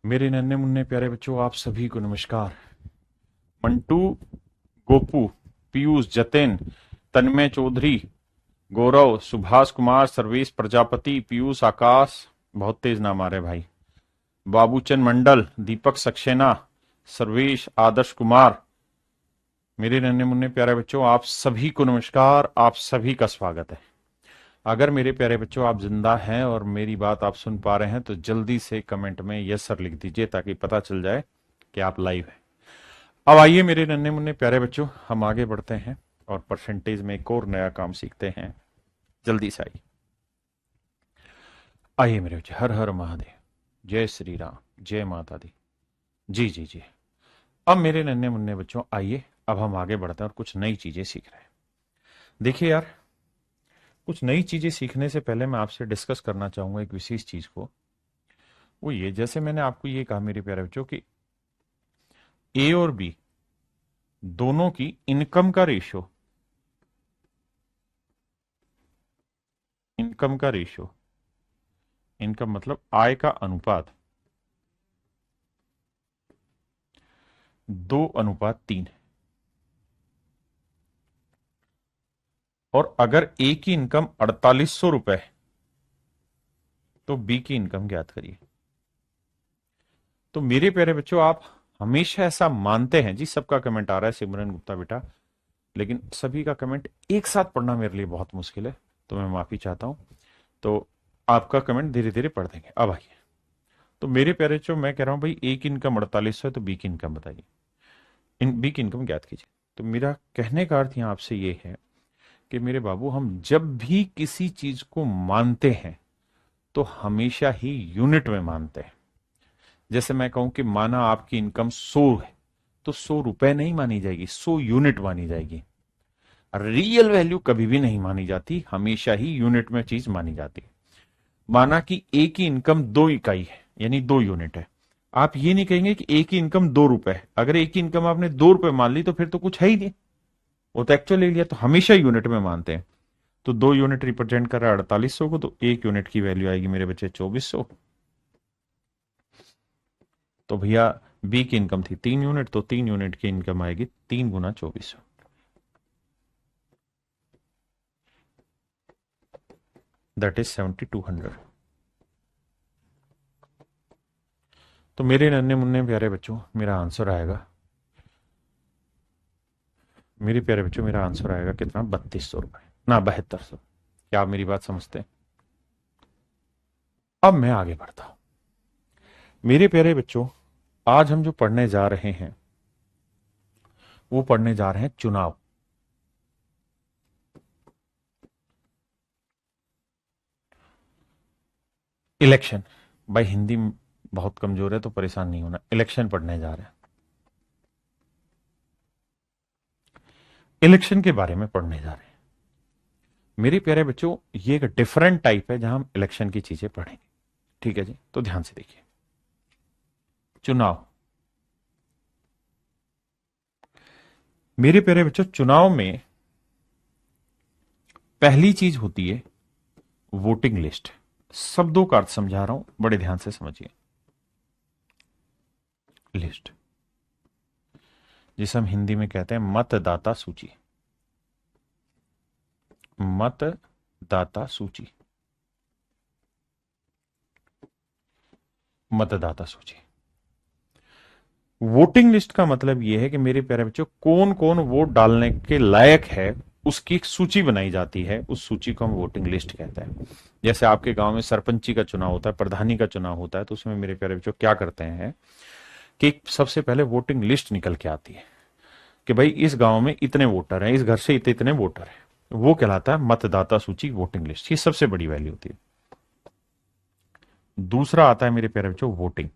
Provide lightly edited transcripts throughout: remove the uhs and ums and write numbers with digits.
मेरे नन्हे मुन्ने प्यारे बच्चों, आप सभी को नमस्कार। मंटू, गोपू, पीयूष, जतिन, तन्मय चौधरी, गौरव, सुभाष कुमार, सर्वेश प्रजापति, पीयूष, आकाश, बहुत तेज नाम आ रहे भाई, बाबूचंद मंडल, दीपक सक्सेना, सर्वेश, आदर्श कुमार। मेरे नन्हे मुन्ने प्यारे बच्चों, आप सभी को नमस्कार, आप सभी का स्वागत है। अगर मेरे प्यारे बच्चों आप जिंदा हैं और मेरी बात आप सुन पा रहे हैं तो जल्दी से कमेंट में यस सर लिख दीजिए ताकि पता चल जाए कि आप लाइव हैं। अब आइए मेरे नन्हे मुन्ने प्यारे बच्चों, हम आगे बढ़ते हैं और परसेंटेज में एक और नया काम सीखते हैं। जल्दी से आइए। आइए मेरे बच्चे, हर हर महादेव, जय श्री राम, जय माता दी। जी जी जी। अब मेरे नन्हे मुन्ने बच्चों आइए, अब हम आगे बढ़ते हैं और कुछ नई चीजें सीख रहे हैं। देखिए यार, कुछ नई चीजें सीखने से पहले मैं आपसे डिस्कस करना चाहूंगा एक विशेष चीज को। वो ये, जैसे मैंने आपको ये कहा मेरे प्यारे बच्चों कि ए और बी दोनों की इनकम का रेशियो, इनकम का रेशियो, इनकम मतलब आय का अनुपात 2:3 है। और अगर ए की इनकम 4800 रुपए है तो बी की इनकम ज्ञात करिए। तो मेरे प्यारे बच्चों, आप हमेशा ऐसा मानते हैं जी। सबका कमेंट आ रहा है सिमरन गुप्ता बेटा, लेकिन सभी का कमेंट एक साथ पढ़ना मेरे लिए बहुत मुश्किल है, तो मैं माफी चाहता हूं। तो आपका कमेंट धीरे धीरे पढ़ देंगे। अब आइए, तो मेरे प्यारे बच्चों मैं कह रहा हूं भाई, ए की इनकम 4800 है तो बी की इनकम बताइए, बी की इनकम ज्ञात कीजिए। तो मेरा कहने का अर्थ यहां आपसे ये है कि मेरे बाबू, हम जब भी किसी चीज को मानते हैं तो हमेशा ही यूनिट में मानते हैं। जैसे मैं कहूं कि माना आपकी इनकम 100 है तो 100 रुपए नहीं मानी जाएगी, 100 यूनिट मानी जाएगी। रियल वैल्यू कभी भी नहीं मानी जाती, हमेशा ही यूनिट में चीज मानी जाती है। माना कि ए की इनकम 2 इकाई है, यानी 2 यूनिट है। आप ये नहीं कहेंगे कि ए की इनकम 2 रुपए है। अगर ए की इनकम आपने 2 रुपए मान ली तो फिर तो कुछ है ही नहीं, वो तो एक्चुअल एरिया। तो हमेशा यूनिट में मानते हैं। तो 2 यूनिट रिप्रेजेंट कर रहा है 4800 को, तो 1 यूनिट की वैल्यू आएगी मेरे बच्चे 2400। तो भैया बी की इनकम थी 3 यूनिट, तो 3 यूनिट की इनकम आएगी 3 गुना 2400, दैट इज 7200। तो मेरे नन्हे मुन्ने प्यारे बच्चों, मेरा आंसर आएगा, मेरे प्यारे बच्चों मेरा आंसर आएगा कितना, 3200 रुपए, ना 7200। क्या आप मेरी बात समझते हैं? अब मैं आगे बढ़ता हूं। मेरे प्यारे बच्चों, आज हम जो पढ़ने जा रहे हैं वो पढ़ने जा रहे हैं चुनाव। इलेक्शन। भाई हिंदी बहुत कमजोर है तो परेशान नहीं होना, इलेक्शन पढ़ने जा रहे हैं। इलेक्शन के बारे में पढ़ने जा रहे हैं मेरे प्यारे बच्चों। ये एक डिफरेंट टाइप है जहां हम इलेक्शन की चीजें पढ़ेंगे। ठीक है जी, तो ध्यान से देखिए। चुनाव। मेरे प्यारे बच्चों, चुनाव में पहली चीज होती है वोटिंग लिस्ट। शब्दों का अर्थ समझा रहा हूं, बड़े ध्यान से समझिए। लिस्ट, जिसे हम हिंदी में कहते हैं मतदाता सूची। मतदाता सूची, मतदाता सूची। वोटिंग लिस्ट का मतलब यह है कि मेरे प्यारे बच्चों, कौन कौन वोट डालने के लायक है उसकी एक सूची बनाई जाती है। उस सूची को हम वोटिंग लिस्ट कहते हैं। जैसे आपके गांव में सरपंची का चुनाव होता है, प्रधानी का चुनाव होता है, तो उसमें मेरे प्यारे बच्चों क्या करते हैं कि सबसे पहले वोटिंग लिस्ट निकल के आती है कि भाई इस गांव में इतने वोटर हैं, इस घर से इतने इतने वोटर हैं। वो कहलाता है मतदाता सूची, वोटिंग लिस्ट। ये सबसे बड़ी वैल्यू होती है। दूसरा आता है मेरे प्यारे बच्चों वोटिंग।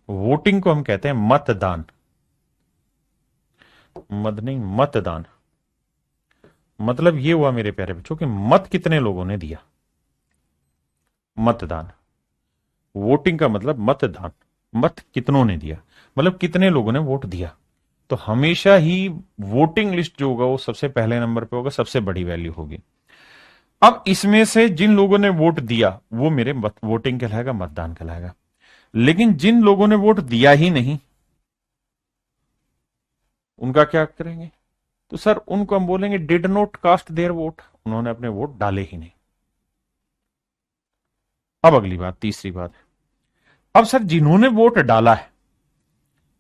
वोटिंग को हम कहते हैं मतदान। मत नहीं, मतदान। मतलब ये हुआ मेरे प्यारे बच्चों कि मत कितने लोगों ने दिया, मतदान। वोटिंग का मतलब मतदान, मत कितनों ने दिया, मतलब कितने लोगों ने वोट दिया। तो हमेशा ही वोटिंग लिस्ट जो होगा वो सबसे पहले नंबर पे होगा, सबसे बड़ी वैल्यू होगी। अब इसमें से जिन लोगों ने वोट दिया वो मेरे वोटिंग कहलाएगा, मतदान कहलाएगा। लेकिन जिन लोगों ने वोट दिया ही नहीं, उनका क्या करेंगे? तो सर उनको हम बोलेंगे did not cast their vote, उन्होंने अपने वोट डाले ही नहीं। अब अगली बात, तीसरी बात। अब सर जिन्होंने वोट डाला है,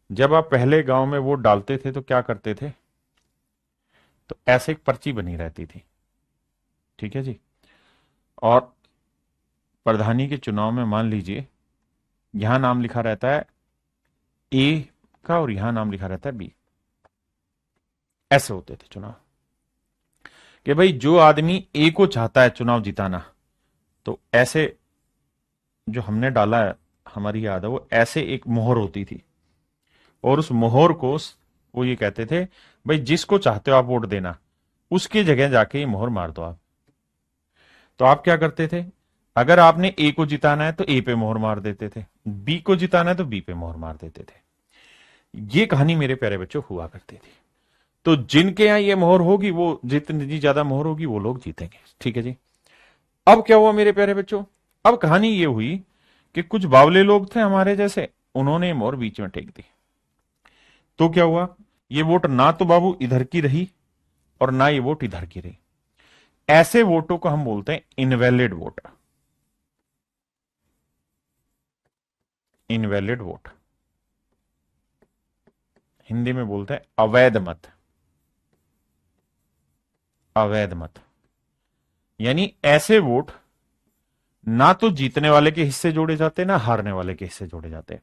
जब आप पहले गांव में वोट डालते थे तो क्या करते थे? तो ऐसे एक पर्ची बनी रहती थी, ठीक है जी। और प्रधानी के चुनाव में मान लीजिए यहां नाम लिखा रहता है ए का और यहां नाम लिखा रहता है बी। ऐसे होते थे चुनाव कि भाई जो आदमी ए को चाहता है चुनाव जिताना, तो ऐसे जो हमने डाला है, हमारी याद है वो ऐसे एक मोहर होती थी, और उस मोहर को वो ये कहते थे भाई जिसको चाहते हो आप वोट देना, उसकी जगह जाके ये मोहर मार दो आप। तो आप क्या करते थे? अगर आपने ए को जिताना है तो ए पे मोहर मार देते थे, बी को जिताना है तो बी पे मोहर मार देते थे। ये कहानी मेरे प्यारे बच्चों हुआ करती थी। तो जिनके यहां ये मोहर होगी, वो जितनी ज्यादा मोहर होगी वो लोग जीतेंगे, ठीक है जी। अब क्या हुआ मेरे प्यारे बच्चों? अब कहानी ये हुई कि कुछ बावले लोग थे हमारे जैसे, उन्होंने मोहर बीच में टेक दी। तो क्या हुआ? ये वोट ना तो बाबू इधर की रही और ना ये वोट इधर की रही। ऐसे वोटों को हम बोलते हैं invalid vote. Invalid vote Hindi में बोलते हैं अवैध मत। अवैध मत यानी ऐसे वोट ना तो जीतने वाले के हिस्से जोड़े जाते ना हारने वाले के हिस्से जोड़े जाते।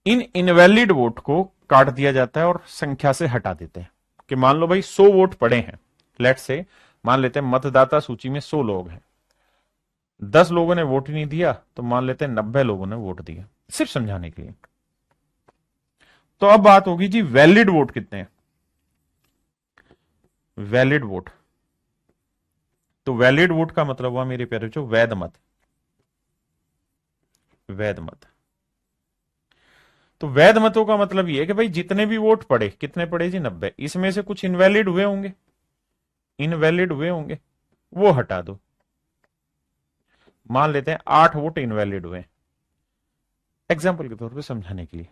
इन इनवैलिड वोट को काट दिया जाता है और संख्या से हटा देते हैं। कि मान लो भाई 100 वोट पड़े हैं, लेट से मान लेते हैं मतदाता सूची में 100 लोग हैं, 10 लोगों ने वोट नहीं दिया, तो मान लेते हैं 90 लोगों ने वोट दिया, सिर्फ समझाने के लिए। तो अब बात होगी जी वैलिड वोट कितने हैं। वैलिड वोट, तो वैलिड वोट का मतलब हुआ मेरे प्यारे बच्चों वैध मत। वैध मत, तो वैध मतों का मतलब ये है कि भाई जितने भी वोट पड़े, कितने पड़े जी? 90। इसमें से कुछ इनवैलिड हुए होंगे, इनवैलिड हुए होंगे, वो हटा दो। मान लेते हैं 8 वोट इनवैलिड हुए, एग्जाम्पल के तौर पे समझाने के लिए।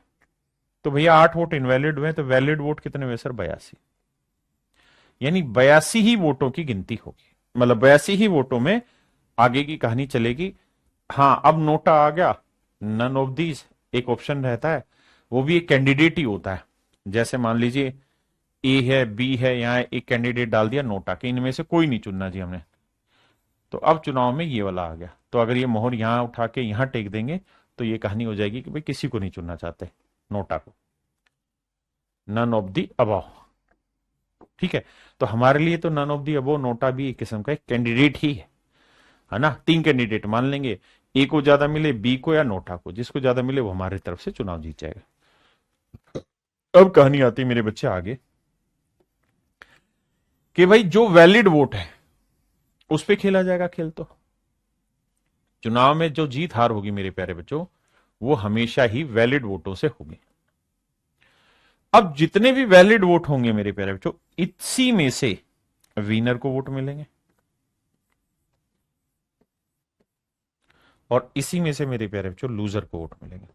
तो भैया 8 वोट इनवैलिड हुए, तो वैलिड वोट कितने हुए सर? 82। यानी 82 ही वोटों की गिनती होगी, मतलब 82 ही वोटों में आगे की कहानी चलेगी। हाँ, अब नोटा आ गया, नन ऑफ दीज एक ऑप्शन रहता है, वो भी एक कैंडिडेट ही होता है। जैसे मान लीजिए ए है, बी है, यहां एक कैंडिडेट डाल दिया नोटा कि इनमें से कोई नहीं चुनना जी हमने। तो अब चुनाव में ये वाला आ गया, तो अगर ये मोहर यहां उठा के यहां टेक देंगे, तो ये कहानी हो जाएगी कि भाई किसी को नहीं चुनना चाहते, नोटा को, नन ऑफ दी अबव। ठीक है, तो हमारे लिए तो none of the above NOTA भी एक किस्म का एक कैंडिडेट ही है ना। 3 कैंडिडेट मान लेंगे, ए को ज्यादा मिले, बी को या नोटा को, जिसको ज्यादा मिले वो हमारी तरफ से चुनाव जीत जाएगा। अब कहानी आती है मेरे बच्चे आगे कि भाई जो वैलिड वोट है उस पर खेला जाएगा खेल। तो चुनाव में जो जीत हार होगी मेरे प्यारे बच्चों, वो हमेशा ही वैलिड वोटों से होगी। अब जितने भी वैलिड वोट होंगे मेरे प्यारे बच्चों, इसी में से विनर को वोट मिलेंगे, और इसी में से मेरे प्यारे बच्चों लूजर को वोट मिलेंगे।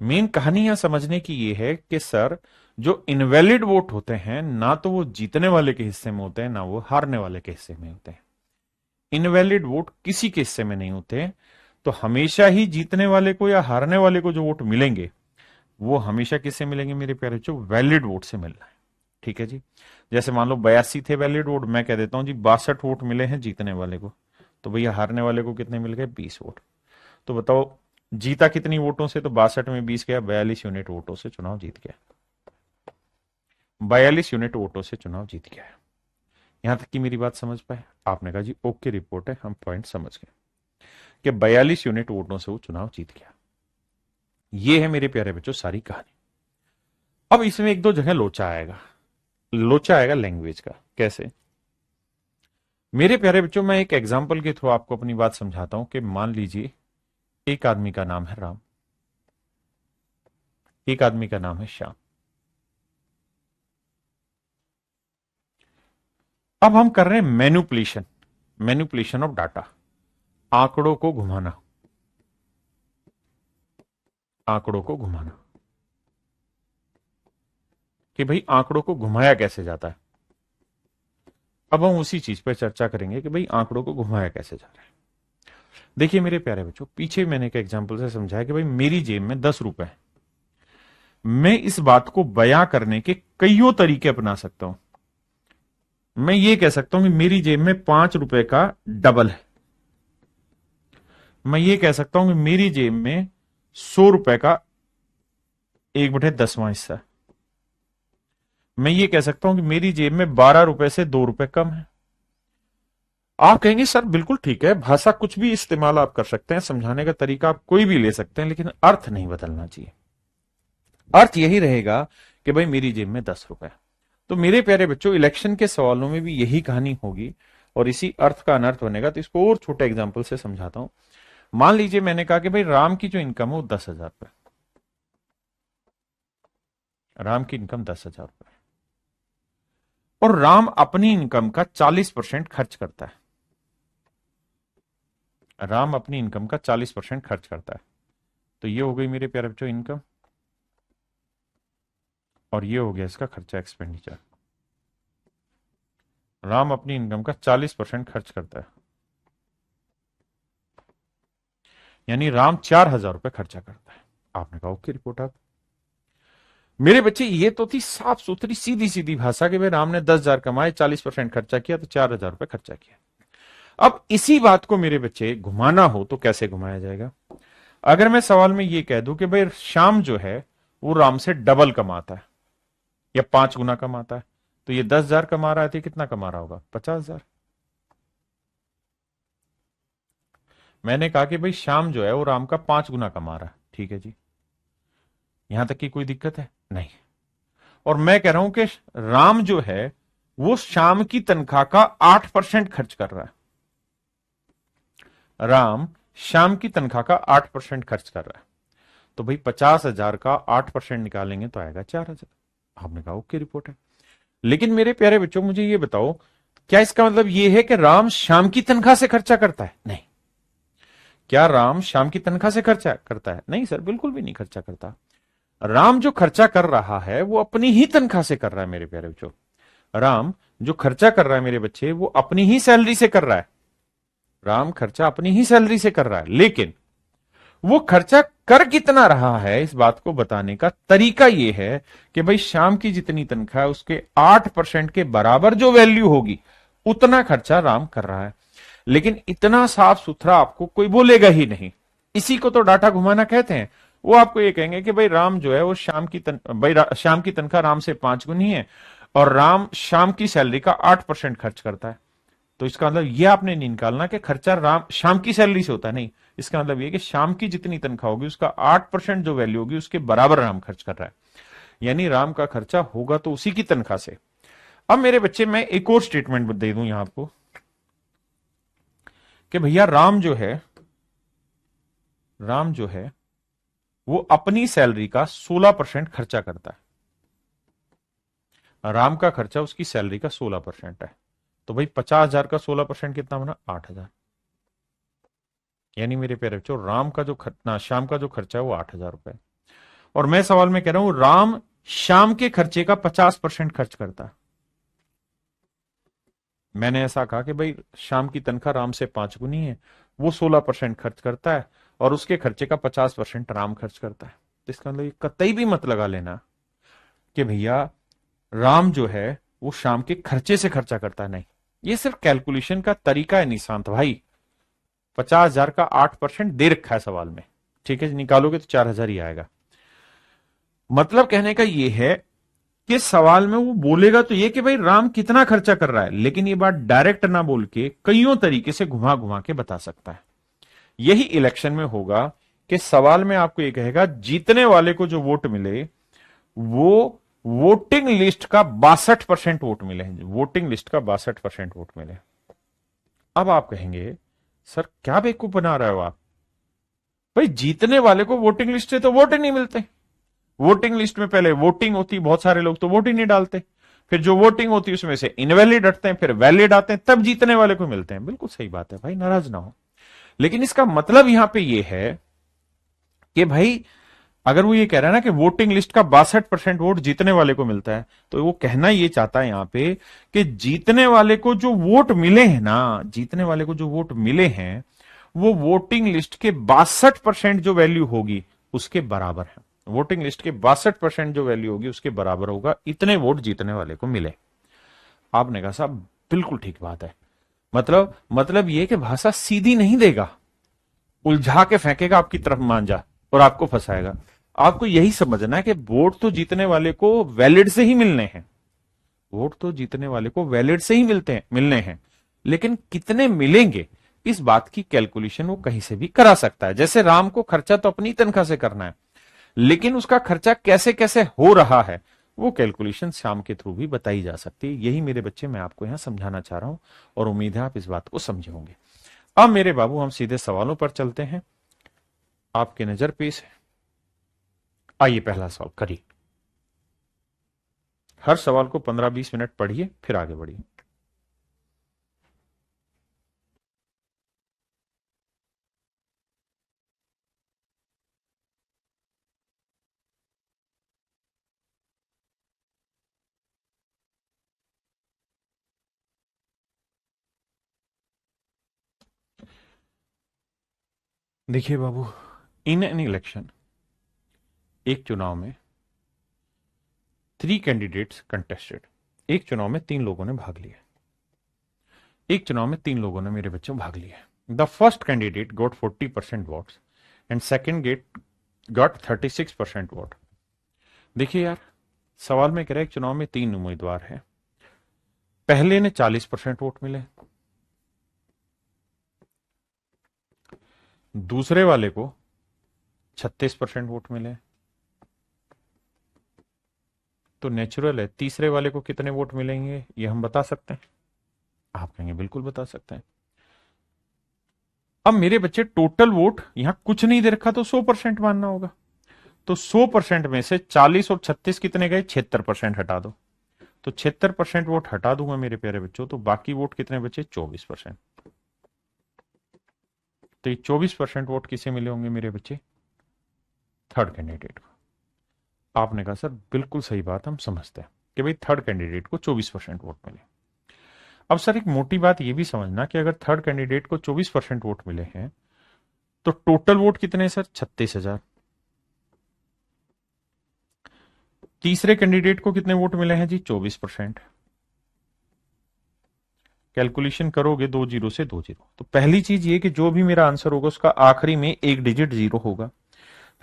मेन कहानी यहां समझने की यह है कि सर जो इनवैलिड वोट होते हैं, ना तो वो जीतने वाले के हिस्से में होते हैं ना वो हारने वाले के हिस्से में होते हैं। इनवैलिड वोट किसी के हिस्से में नहीं होते। तो हमेशा ही जीतने वाले को या हारने वाले को जो वोट मिलेंगे, वो हमेशा किससे मिलेंगे मेरे प्यारे बच्चों? वैलिड वोट से मिलना है, ठीक है जी। जैसे मान लो 82 थे वैलिड वोट, मैं कह देता हूं जी 62 वोट मिले हैं जीतने वाले को, तो भैया हारने वाले को कितने मिल गए? 20 वोट। तो बताओ जीता कितनी वोटों से? तो 62 में 20 गया, 42 यूनिट वोटों से चुनाव जीत गया। 42 यूनिट वोटों से चुनाव जीत गया है। यहां तक की मेरी बात समझ पाए? आपने कहा जी ओके रिपोर्ट है, हम पॉइंट समझ गए कि 42 यूनिट वोटों से वो चुनाव जीत गया। ये है मेरे प्यारे बच्चों सारी कहानी। अब इसमें एक दो जगह लोचा आएगा। लोचा आएगा लैंग्वेज का। कैसे? मेरे प्यारे बच्चों, मैं एक एग्जाम्पल के थ्रू आपको अपनी बात समझाता हूं कि मान लीजिए एक आदमी का नाम है राम, एक आदमी का नाम है श्याम। अब हम कर रहे हैं मैनिपुलेशन, मैनिपुलेशन ऑफ डाटा, आंकड़ों को घुमाना, आंकड़ों को घुमाना, कि भाई आंकड़ों को घुमाया कैसे जाता है। अब हम उसी चीज पर चर्चा करेंगे कि भाई आंकड़ों को घुमाया कैसे जा रहा है। देखिए मेरे प्यारे बच्चों, पीछे मैंने एक एग्जांपल से समझाया कि भाई मेरी जेब में 10 रुपए है। मैं इस बात को बयां करने के कईयों तरीके अपना सकता हूं। मैं ये कह सकता हूं कि मेरी जेब में 5 रुपए का डबल है। मैं ये कह सकता हूं कि मेरी जेब में 100 रुपए का 1/10वां हिस्सा है। मैं ये कह सकता हूं कि मेरी जेब में 12 रुपए से 2 रुपए कम है। आप कहेंगे सर बिल्कुल ठीक है, भाषा कुछ भी इस्तेमाल आप कर सकते हैं, समझाने का तरीका आप कोई भी ले सकते हैं, लेकिन अर्थ नहीं बदलना चाहिए। अर्थ यही रहेगा कि भाई मेरी जेब में 10 रुपए। तो मेरे प्यारे बच्चों, इलेक्शन के सवालों में भी यही कहानी होगी और इसी अर्थ का अनर्थ बनेगा। तो इसको और छोटे एग्जाम्पल से समझाता हूं। मान लीजिए मैंने कहा कि भाई राम की जो इनकम है वो 10,000 रुपए, राम की इनकम 10,000 रुपए, और राम अपनी इनकम का 40% खर्च करता है। राम अपनी इनकम का 40% खर्च करता है। तो ये हो गई मेरे प्यारे बच्चों इनकम, और ये हो गया इसका खर्चा, एक्सपेंडिचर। राम अपनी इनकम का 40% खर्च करता है, यानी राम 4,000 रुपए खर्चा करता है। आपने कहा ओके, रिपोर्ट आप। मेरे बच्चे ये तो थी साफ सुथरी सीधी सीधी भाषा कि भाई राम ने 10,000 कमाए, 40% खर्चा किया, तो 4,000 रुपए खर्चा किया। अब इसी बात को मेरे बच्चे घुमाना हो तो कैसे घुमाया जाएगा। अगर मैं सवाल में ये कह दूं कि भाई श्याम जो है वो राम से डबल कमाता है या 5 गुना कमाता है, तो ये 10,000 कमा रहा है तो कितना कमा रहा होगा, 50,000। मैंने कहा कि भाई श्याम जो है वो राम का 5 गुना कमा रहा है, ठीक है जी, यहां तक की कोई दिक्कत है नहीं। और मैं कह रहा हूं कि राम जो है वो श्याम की तनख्वाह का 8% खर्च कर रहा है। राम श्याम की तनख्वाह का 8% खर्च कर रहा है, तो भाई 50,000 का 8% निकालेंगे तो आएगा 4,000। आपने कहा ओके, रिपोर्ट है। लेकिन मेरे प्यारे बच्चों, मुझे ये बताओ, क्या इसका मतलब ये है कि राम श्याम की तनख्वाह से खर्चा करता है? नहीं। क्या राम श्याम की तनख्वाह से खर्चा करता है? नहीं सर, बिल्कुल भी नहीं खर्चा करता। राम जो खर्चा कर रहा है वो अपनी ही तनख्वाह से कर रहा है मेरे प्यारे बच्चों। राम जो खर्चा कर रहा है मेरे बच्चे, वो अपनी ही सैलरी से कर रहा है। राम खर्चा अपनी ही सैलरी से कर रहा है, लेकिन वो खर्चा कर कितना रहा है इस बात को बताने का तरीका यह है कि भाई शाम की जितनी तनख्वाह है उसके 8% के बराबर जो वैल्यू होगी उतना खर्चा राम कर रहा है। लेकिन इतना साफ सुथरा आपको कोई बोलेगा ही नहीं। इसी को तो डाटा घुमाना कहते हैं। वो आपको ये कहेंगे कि भाई राम जो है वो शाम की तनख्वाह राम से 5 गुनी है और राम शाम की सैलरी का 8% खर्च करता है। तो इसका मतलब ये आपने नहीं निकालना कि खर्चा राम शाम की सैलरी से होता है, नहीं। इसका मतलब ये कि शाम की जितनी तनख्वाह होगी उसका 8% जो वैल्यू होगी उसके बराबर राम खर्च कर रहा है, यानी राम का खर्चा होगा तो उसी की तनख्वाह से। अब मेरे बच्चे, मैं एक और स्टेटमेंट दे दूं यहां आपको कि भैया राम जो है वो अपनी सैलरी का 16% खर्चा करता है। राम का खर्चा उसकी सैलरी का 16% है, तो भाई 50,000 का 16% कितना बना, 8,000। यानी मेरे प्यारे बच्चों, राम का जो खर्चा, शाम का जो खर्चा है वो 8,000 रुपए। और मैं सवाल में कह रहा हूं राम शाम के खर्चे का 50% खर्च करता है। मैंने ऐसा कहा कि भाई शाम की तनख्वाह राम से 5 गुनी है, वो 16% खर्च करता है और उसके खर्चे का 50% राम खर्च करता है। तो इसका मतलब कतई भी मत लगा लेना कि भैया राम जो है वो शाम के खर्चे से खर्चा करता है, नहीं। ये सिर्फ कैलकुलेशन का तरीका है निशांत भाई। 50,000 का 8% दे रखा है सवाल में, ठीक है, निकालोगे तो 4,000 ही आएगा। मतलब कहने का यह है कि सवाल में वो बोलेगा तो ये कि भाई राम कितना खर्चा कर रहा है, लेकिन ये बात डायरेक्ट ना बोल के कईयों तरीके से घुमा घुमा के बता सकता है। यही इलेक्शन में होगा कि सवाल में आपको ये कहेगा जीतने वाले को जो वोट मिले वो वोटिंग लिस्ट का 62% वोट मिले, वोटिंग लिस्ट का 62% वोट मिले। अब आप कहेंगे सर क्या बेवकूफ बना रहे हो आप, भाई जीतने वाले को वोटिंग लिस्ट से तो वोट ही नहीं मिलते। वोटिंग लिस्ट में पहले वोटिंग होती, बहुत सारे लोग तो वोट ही नहीं डालते। फिर जो वोटिंग होती है उसमें से इनवैलिड हटते हैं, फिर वैलिड आते हैं, तब जीतने वाले को मिलते हैं। बिल्कुल सही बात है भाई, नाराज ना हो। लेकिन इसका मतलब यहां पे ये है कि भाई अगर वो ये कह रहा है ना कि वोटिंग लिस्ट का 62% वोट जीतने वाले को मिलता है, तो वो कहना ये चाहता है यहां पे कि जीतने वाले को जो वोट मिले हैं ना, जीतने वाले को जो वोट मिले हैं, वो वोटिंग लिस्ट के 62% जो वैल्यू होगी उसके बराबर है। वोटिंग लिस्ट के 62% जो वैल्यू होगी उसके बराबर होगा, इतने वोट जीतने वाले को मिले। आपने कहा साहब बिल्कुल ठीक बात है। मतलब ये कि भाषा सीधी नहीं देगा, उलझा के फेंकेगा आपकी तरफ मांझा और आपको फंसाएगा। आपको यही समझना है कि वोट तो जीतने वाले को वैलिड से ही मिलने हैं, वोट तो जीतने वाले को वैलिड से ही मिलने हैं, लेकिन कितने मिलेंगे इस बात की कैलकुलेशन वो कहीं से भी करा सकता है। जैसे राम को खर्चा तो अपनी तनख्वाह से करना है, लेकिन उसका खर्चा कैसे कैसे हो रहा है वो कैलकुलेशन श्याम के थ्रू भी बताई जा सकती है। यही मेरे बच्चे मैं आपको यहां समझाना चाह रहा हूं, और उम्मीद है आप इस बात को समझे होंगे। अब मेरे बाबू हम सीधे सवालों पर चलते हैं, आपके नजर पेश है। आइए पहला सवाल करिए। हर सवाल को 15-20 मिनट पढ़िए फिर आगे बढ़िए। देखिए बाबू, इन एन इलेक्शन, एक चुनाव में 3 कैंडिडेट्स कंटेस्टेड। एक चुनाव में 3 लोगों ने भाग लिया, एक चुनाव में 3 लोगों ने मेरे बच्चों भाग लिया। The first candidate got 40% votes and second get got 36% vote. देखिए यार, सवाल में कह रहा है एक चुनाव में 3 उम्मीदवार हैं, पहले ने 40% वोट मिले, दूसरे वाले को 36% वोट मिले, तो नेचुरल है तीसरे वाले को कितने वोट मिलेंगे ये हम बता सकते हैं? आप कहेंगे बिल्कुल बता सकते हैं। अब मेरे बच्चे टोटल वोट यहां कुछ नहीं दे रखा तो 100% मानना होगा, तो 100% में से 40 और 36 कितने गए? 76% हटा दो, तो 76% वोट हटा दूंगा मेरे प्यारे बच्चों, तो बाकी वोट कितने बचे? 24%। तो ये 24% वोट किसे मिले होंगे मेरे बच्चे? थर्ड कैंडिडेट को। आपने कहा सर बिल्कुल सही बात, हम समझते हैं कि भाई थर्ड कैंडिडेट को 24% वोट मिले। अब सर एक मोटी बात यह भी समझना कि अगर थर्ड कैंडिडेट को 24% वोट मिले हैं तो टोटल वोट कितने हैं सर? 36,000। तीसरे कैंडिडेट को कितने वोट मिले हैं जी? 24%। कैलकुलेशन करोगे 2 जीरो से 2 जीरो, तो पहली चीज ये कि जो भी मेरा आंसर होगा उसका आखिरी में एक डिजिट जीरो होगा।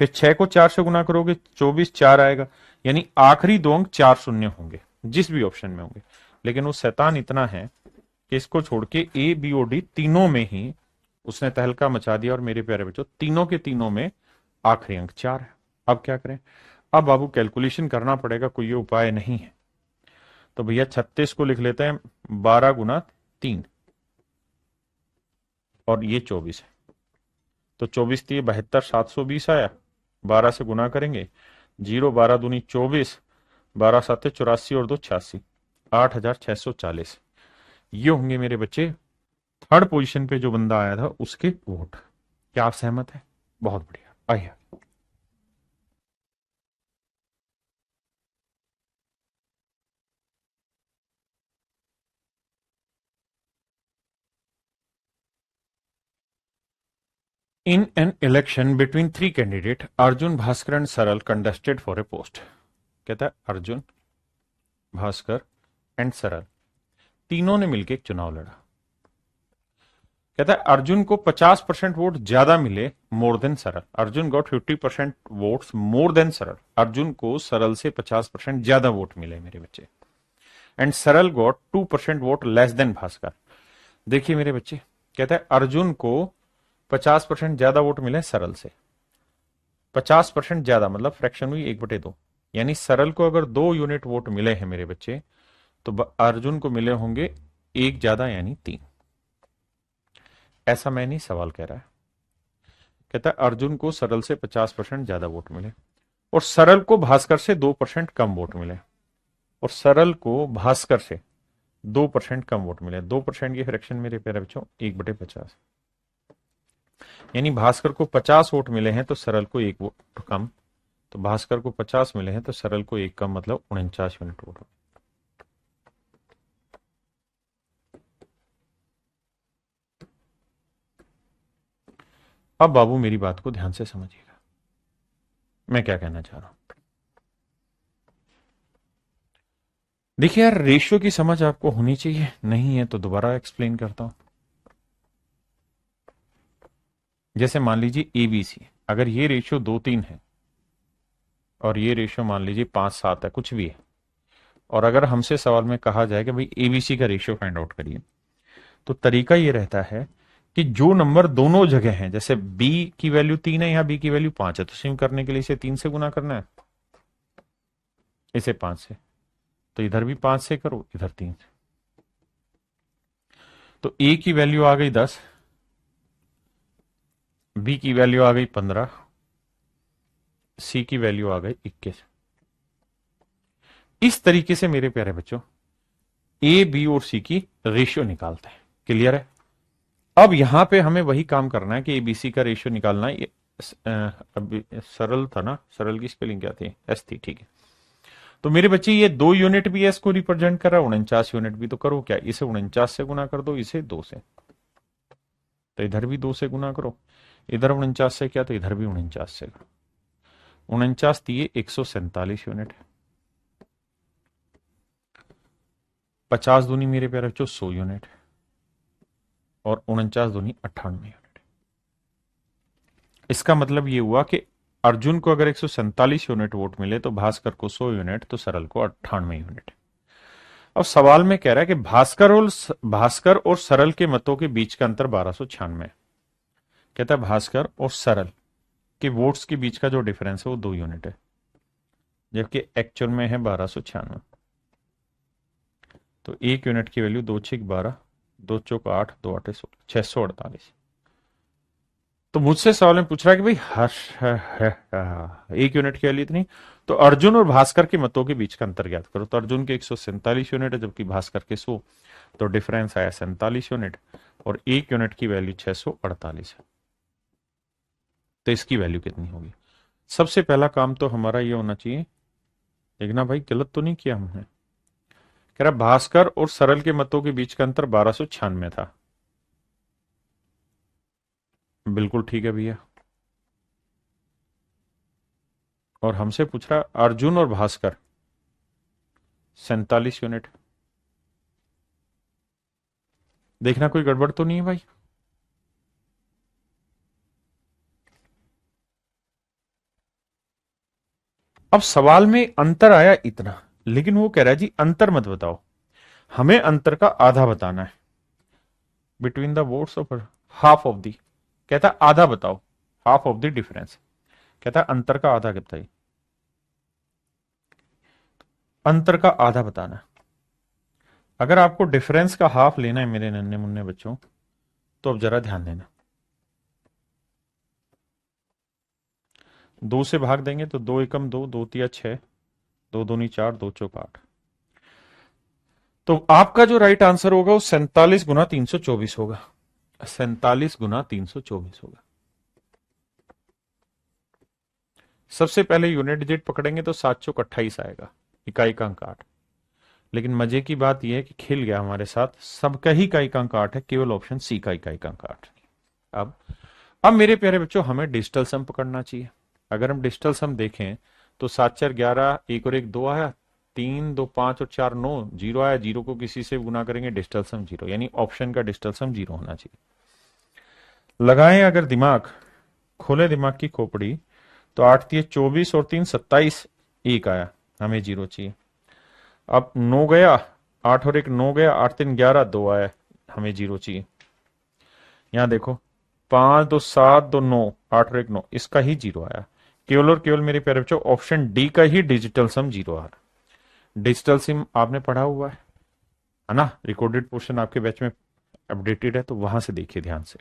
फिर 6 को 4 से गुना करोगे 24 4 आएगा, यानी आखिरी 2 अंक 4 शून्य होंगे जिस भी ऑप्शन में होंगे। लेकिन वो शैतान इतना है कि इसको छोड़ के ए बी और डी तीनों में ही उसने तहलका मचा दिया, और मेरे प्यारे बच्चों तीनों के तीनों में आखिरी अंक 4 है। अब क्या करें? अब बाबू कैलकुलेशन करना पड़ेगा, कोई ये उपाय नहीं है। तो भैया 36 को लिख लेते हैं 12 गुना 3, और ये 24 है, तो 24 × 3 = 72, 720 आया। 12 से गुना करेंगे, 0 12 दूनी 24, 12 7 84 और 2 86, 8,640। ये होंगे मेरे बच्चे थर्ड पोजीशन पे जो बंदा आया था उसके वोट। क्या आप सहमत हैं? बहुत बढ़िया, आइए। In an election between 3 candidates, Arjun, Bhaskar and Saral contested for a post. कहता है अर्जुन, भास्कर एंड सरल तीनों ने मिलकर एक चुनाव लड़ा। कहता है अर्जुन को 50% वोट ज्यादा मिले, मोर देन सरल। Arjun got 50% votes more than सरल। अर्जुन को सरल से 50% ज्यादा वोट मिले मेरे बच्चे। एंड सरल got 2% vote less than Bhaskar. देखिए मेरे बच्चे, कहता है अर्जुन को 50% ज्यादा वोट मिले सरल से। 50% ज्यादा मतलब फ्रैक्शन हुई 1/2, यानी सरल को अगर 2 यूनिट वोट मिले हैं मेरे बच्चे, तो अर्जुन को मिले होंगे 1 ज्यादा यानी 3। ऐसा मैं नहीं, सवाल कह रहा है। कहता है अर्जुन को सरल से 50% ज्यादा वोट मिले और सरल को भास्कर से 2% कम वोट मिले, और सरल को भास्कर से 2% कम वोट मिले। 2% की फ्रैक्शन मेरे प्यारे बच्चों 1/50, यानी भास्कर को 50 वोट मिले हैं तो सरल को 1 वोट कम। तो भास्कर को 50 मिले हैं तो सरल को 1 कम, मतलब 49 यूनिट वोट। अब बाबू मेरी बात को ध्यान से समझिएगा, मैं क्या कहना चाह रहा हूं। देखिए यार, रेशियो की समझ आपको होनी चाहिए, नहीं है तो दोबारा एक्सप्लेन करता हूं। जैसे मान लीजिए एबीसी, अगर ये रेशियो 2-3 है और ये रेशियो मान लीजिए 5-7 है, कुछ भी है, और अगर हमसे सवाल में कहा जाए कि भाई एबीसी का रेशियो फाइंड आउट करिए, तो तरीका ये रहता है कि जो नंबर दोनों जगह हैं, जैसे बी की वैल्यू 3 है, यहाँ बी की वैल्यू 5 है, तो सिम करने के लिए इसे 3 से गुना करना है, इसे 5 से, तो इधर भी 5 से करो, इधर 3 से। तो ए की वैल्यू आ गई 10, बी की वैल्यू आ गई 15, सी की वैल्यू आ गई 21। इस तरीके से मेरे प्यारे बच्चों ए बी और सी की रेशियो निकालते हैं। क्लियर है? अब यहां पे हमें वही काम करना है कि एबीसी का रेशियो निकालना है। अभी सरल था ना, सरल की स्पेलिंग क्या थी? एस थी, ठीक है। तो मेरे बच्चे ये 2 यूनिट भी एस को रिप्रेजेंट कर रहा है, 49 यूनिट भी, तो करो क्या, इसे 49 से गुना कर दो, इसे 2 से, तो इधर भी 2 से गुना करो, इधर 49 से क्या, तो इधर भी 49 से करो। 49 दिए 147 यूनिट, 50 दूनी मेरे प्यारे बच्चों 100 यूनिट, और 49 दूनी 98 यूनिट। इसका मतलब ये हुआ कि अर्जुन को अगर 147 यूनिट वोट मिले तो भास्कर को 100 यूनिट, तो सरल को 98 यूनिट। अब सवाल में कह रहा है कि भास्कर और सरल के मतों के बीच का अंतर 1296। कहता है भास्कर और सरल के वोट्स के बीच का जो डिफरेंस है वो 2 यूनिट है, जबकि एक्चुअल में है 1296। तो 1 यूनिट की वैल्यू 2×6=12, 2×4=8, 2×8=16, 648। तो मुझसे सवाल में पूछ रहा है कि भाई हर्ष 1 यूनिट की वैल्यू इतनी, तो अर्जुन और भास्कर के मतों के बीच का अंतर ज्ञात करो। तो अर्जुन के 147 यूनिट है, जबकि भास्कर के 100, तो डिफरेंस आया 47 यूनिट, और 1 यूनिट की वैल्यू 648 है। तो इसकी वैल्यू कितनी होगी? सबसे पहला काम तो हमारा ये होना चाहिए, देखना भाई गलत तो नहीं किया हमने। कह रहा भास्कर और सरल के मतों के बीच का अंतर 1296 था। बिल्कुल ठीक है भैया। और हमसे पूछ रहा अर्जुन और भास्कर 47 यूनिट। देखना कोई गड़बड़ तो नहीं है भाई। अब सवाल में अंतर आया इतना, लेकिन वो कह रहा है जी अंतर मत बताओ, हमें अंतर का आधा बताना है, between the votes of half of the. कहता है आधा बताओ, हाफ ऑफ द डिफरेंस। कहता है अंतर का आधा बताइए, अंतर का आधा बताना है। अगर आपको डिफरेंस का हाफ लेना है मेरे नन्हे मुन्ने बच्चों, तो अब जरा ध्यान देना। 2 से भाग देंगे तो 2 एकम 2, 2 तिया 6, 2 दूनी 4, 2 चौक 8। तो आपका जो राइट आंसर होगा वो 47 × 324 होगा। 47 × 324 होगा। सबसे पहले यूनिट डिजिट पकड़ेंगे तो 7 चौक 28 आएगा, इकाई का अंक 8। लेकिन मजे की बात यह है कि खिल गया हमारे साथ, सबका ही इकाई का अंक 8 है, केवल ऑप्शन सी का इकाई का अंक 8। अब अब मेरे प्यारे बच्चों हमें डिजिटल सम पकड़ना चाहिए। अगर हम डिजिटल सम देखें तो 7×4=11, 1 और 1 2 आया, 3 2 5 और 4 9, 0 आया, 0 को किसी से गुना करेंगे डिजिटल सम 0, यानी ऑप्शन का डिजिटल सम 0 होना चाहिए। लगाएं अगर दिमाग, खोले दिमाग की खोपड़ी, तो 8 × 3 = 24 और 3 = 27, 1 आया, हमें 0 चाहिए। अब 9 गया, 8 और 1 9 गया, 8 3 = 11, 2 आया, हमें 0 चाहिए। यहां देखो 5 2 7 2 9, 8 और 1 9, इसका ही 0 आया। केवल और केवल मेरे प्यारे बच्चों ऑप्शन डी का ही डिजिटल सम 0 आ रहा। डिजिटल सिम आपने पढ़ा हुआ है ना? रिकॉर्डेड पोर्शन आपके बैच में अपडेटेड है, तो वहां से देखिए ध्यान से।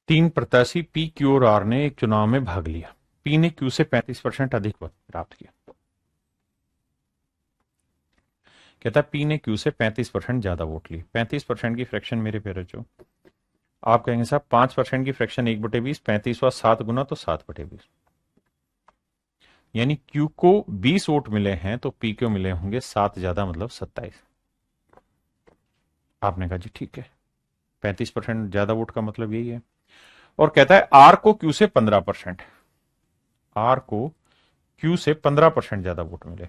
तीन प्रत्याशी पी, क्यू और आर ने एक चुनाव में भाग लिया। पी ने क्यू से 35% अधिक वोट प्राप्त किया। कहता है पी ने क्यू से 35% ज्यादा वोट लिए। 35% की फ्रैक्शन मेरे प्यारे जो आप कहेंगे साहब 5% की फ्रैक्शन 1/20, 35 व 7 गुना तो 7/20, यानी क्यू को 20 वोट मिले हैं तो पी को मिले होंगे 7 ज्यादा, मतलब 27। आपने कहा जी ठीक है, 35% ज्यादा वोट का मतलब यही है। और कहता है आर को क्यू से 15%, आर को क्यू से 15% ज्यादा वोट मिले।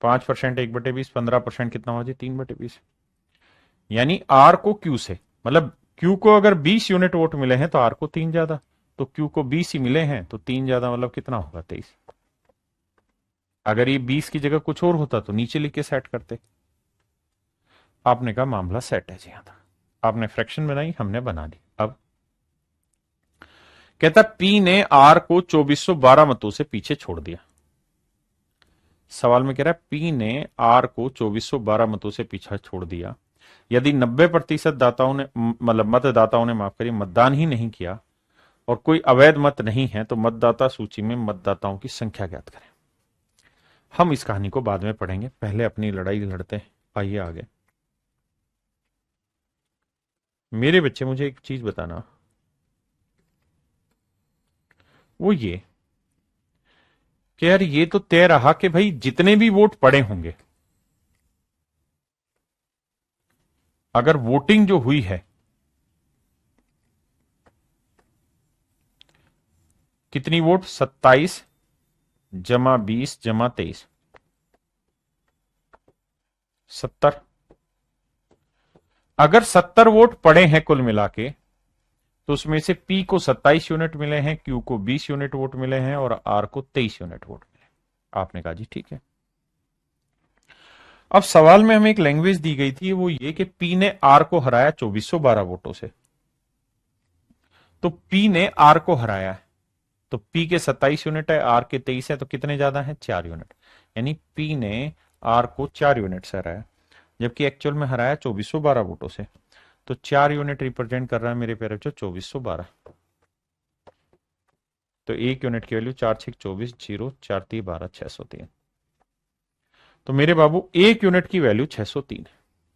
5% 1/20, 15% कितना हुआ जी 3/20, यानी आर को क्यू से, मतलब क्यू को अगर 20 यूनिट वोट मिले हैं तो आर को 3 ज्यादा, तो क्यू को 20 ही मिले हैं तो 3 ज्यादा मतलब कितना होगा 23। अगर ये 20 की जगह कुछ और होता तो नीचे लिख के सेट करते। आपने कहा मामला सेट है जी। हाँ, आपने फ्रैक्शन बनाई, हमने बना दी। अब कहता पी ने आर को 2412 मतों से पीछे छोड़ दिया। सवाल में कह रहा है पी ने आर को 2412 मतों से पीछे छोड़ दिया। यदि 90% दाताओं ने, मतलब मतदाताओं ने, माफ करिए, मतदान ही नहीं किया और कोई अवैध मत नहीं है तो मतदाता सूची में मतदाताओं की संख्या ज्ञात करें। हम इस कहानी को बाद में पढ़ेंगे, पहले अपनी लड़ाई लड़ते हैं। आइए आगे। मेरे बच्चे मुझे एक चीज बताना, वो ये कि यार ये तो तय रहा कि भाई जितने भी वोट पड़े होंगे, अगर वोटिंग जो हुई है, कितनी वोट, 27 जमा 20 जमा 23, 70। अगर 70 वोट पड़े हैं कुल मिला के, तो उसमें से पी को 27 यूनिट मिले हैं, क्यू को 20 यूनिट वोट मिले हैं और आर को 23 यूनिट वोट मिले। आपने कहा जी ठीक है। अब सवाल में हमें एक लैंग्वेज दी गई थी, वो ये कि पी ने आर को हराया 2412 वोटों से। तो पी ने आर को हराया है, तो पी के 27 यूनिट है, आर के 23 है, तो कितने ज्यादा है, 4 यूनिट। यानी पी ने आर को 4 यूनिट से हराया, जबकि एक्चुअल में हराया 2412 वोटों से। तो 4 यूनिट रिप्रेजेंट कर रहा है मेरे प्यारे बच्चों 2412। तो 1 यूनिट की वैल्यू 4×6 = 24, 0 4 3 12 603। तो मेरे बाबू 1 यूनिट की वैल्यू 603 है।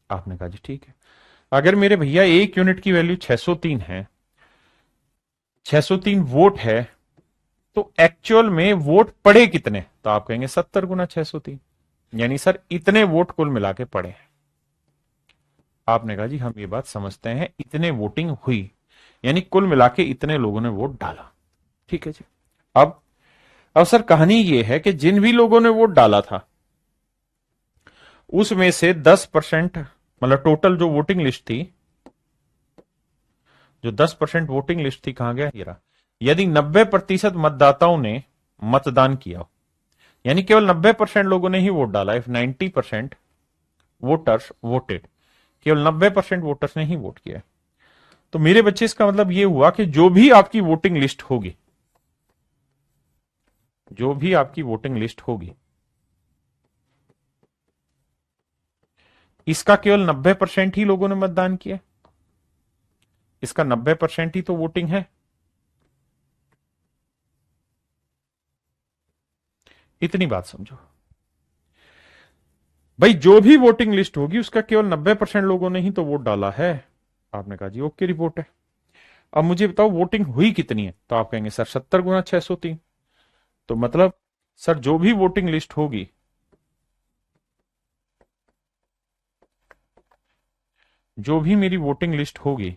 आपने कहा जी ठीक है। अगर मेरे भैया 1 यूनिट की वैल्यू 603 है, 603 वोट है, तो एक्चुअल में वोट पड़े कितने, तो आप कहेंगे 70 × 603, यानी सर इतने वोट कुल मिला के पड़े हैं। आपने कहा जी हम ये बात समझते हैं, इतने वोटिंग हुई, यानी कुल मिला के इतने लोगों ने वोट डाला। ठीक है जी। अब सर कहानी ये है कि जिन भी लोगों ने वोट डाला था उसमें से 10%, मतलब टोटल जो वोटिंग लिस्ट थी, जो 10% वोटिंग लिस्ट थी, कहां गया ये रहा। यदि 90% मतदाताओं ने मतदान किया, यानी केवल 90% लोगों ने ही वोट डाला, इफ 90% वोटर्स वोटेड, केवल 90% वोटर्स ने ही वोट किया, तो मेरे बच्चे इसका मतलब ये हुआ कि जो भी आपकी वोटिंग लिस्ट होगी, जो भी आपकी वोटिंग लिस्ट होगी, इसका केवल 90% ही लोगों ने मतदान किया, इसका 90% ही तो वोटिंग है। इतनी बात समझो भाई, जो भी वोटिंग लिस्ट होगी उसका केवल 90% लोगों ने ही तो वोट डाला है। आपने कहा जी ओके रिपोर्ट है। अब मुझे बताओ वोटिंग हुई कितनी है, तो आप कहेंगे सर 70 × 603। तो मतलब सर जो भी वोटिंग लिस्ट होगी, जो भी मेरी वोटिंग लिस्ट होगी,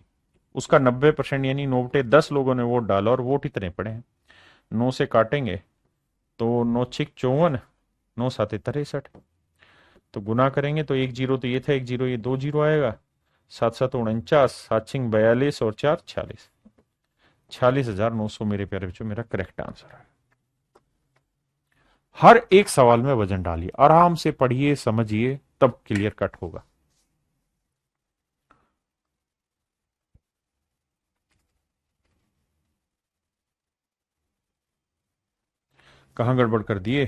उसका 90% यानी 9/10 लोगों ने वोट डाला और वोट इतने पड़े हैं। 9 से काटेंगे तो 9×6 = 54, 9×7 = 63। तो गुना करेंगे तो 1 0 तो ये था, 1 0 ये 2 0 आएगा, 7×7 = 49, 7×6 = 42 और 4 46, 46,900 मेरे प्यारे बच्चों मेरा करेक्ट आंसर है। हर एक सवाल में वजन डालिए, आराम से पढ़िए, समझिए, तब क्लियर कट होगा। कहां गड़बड़ कर दिए।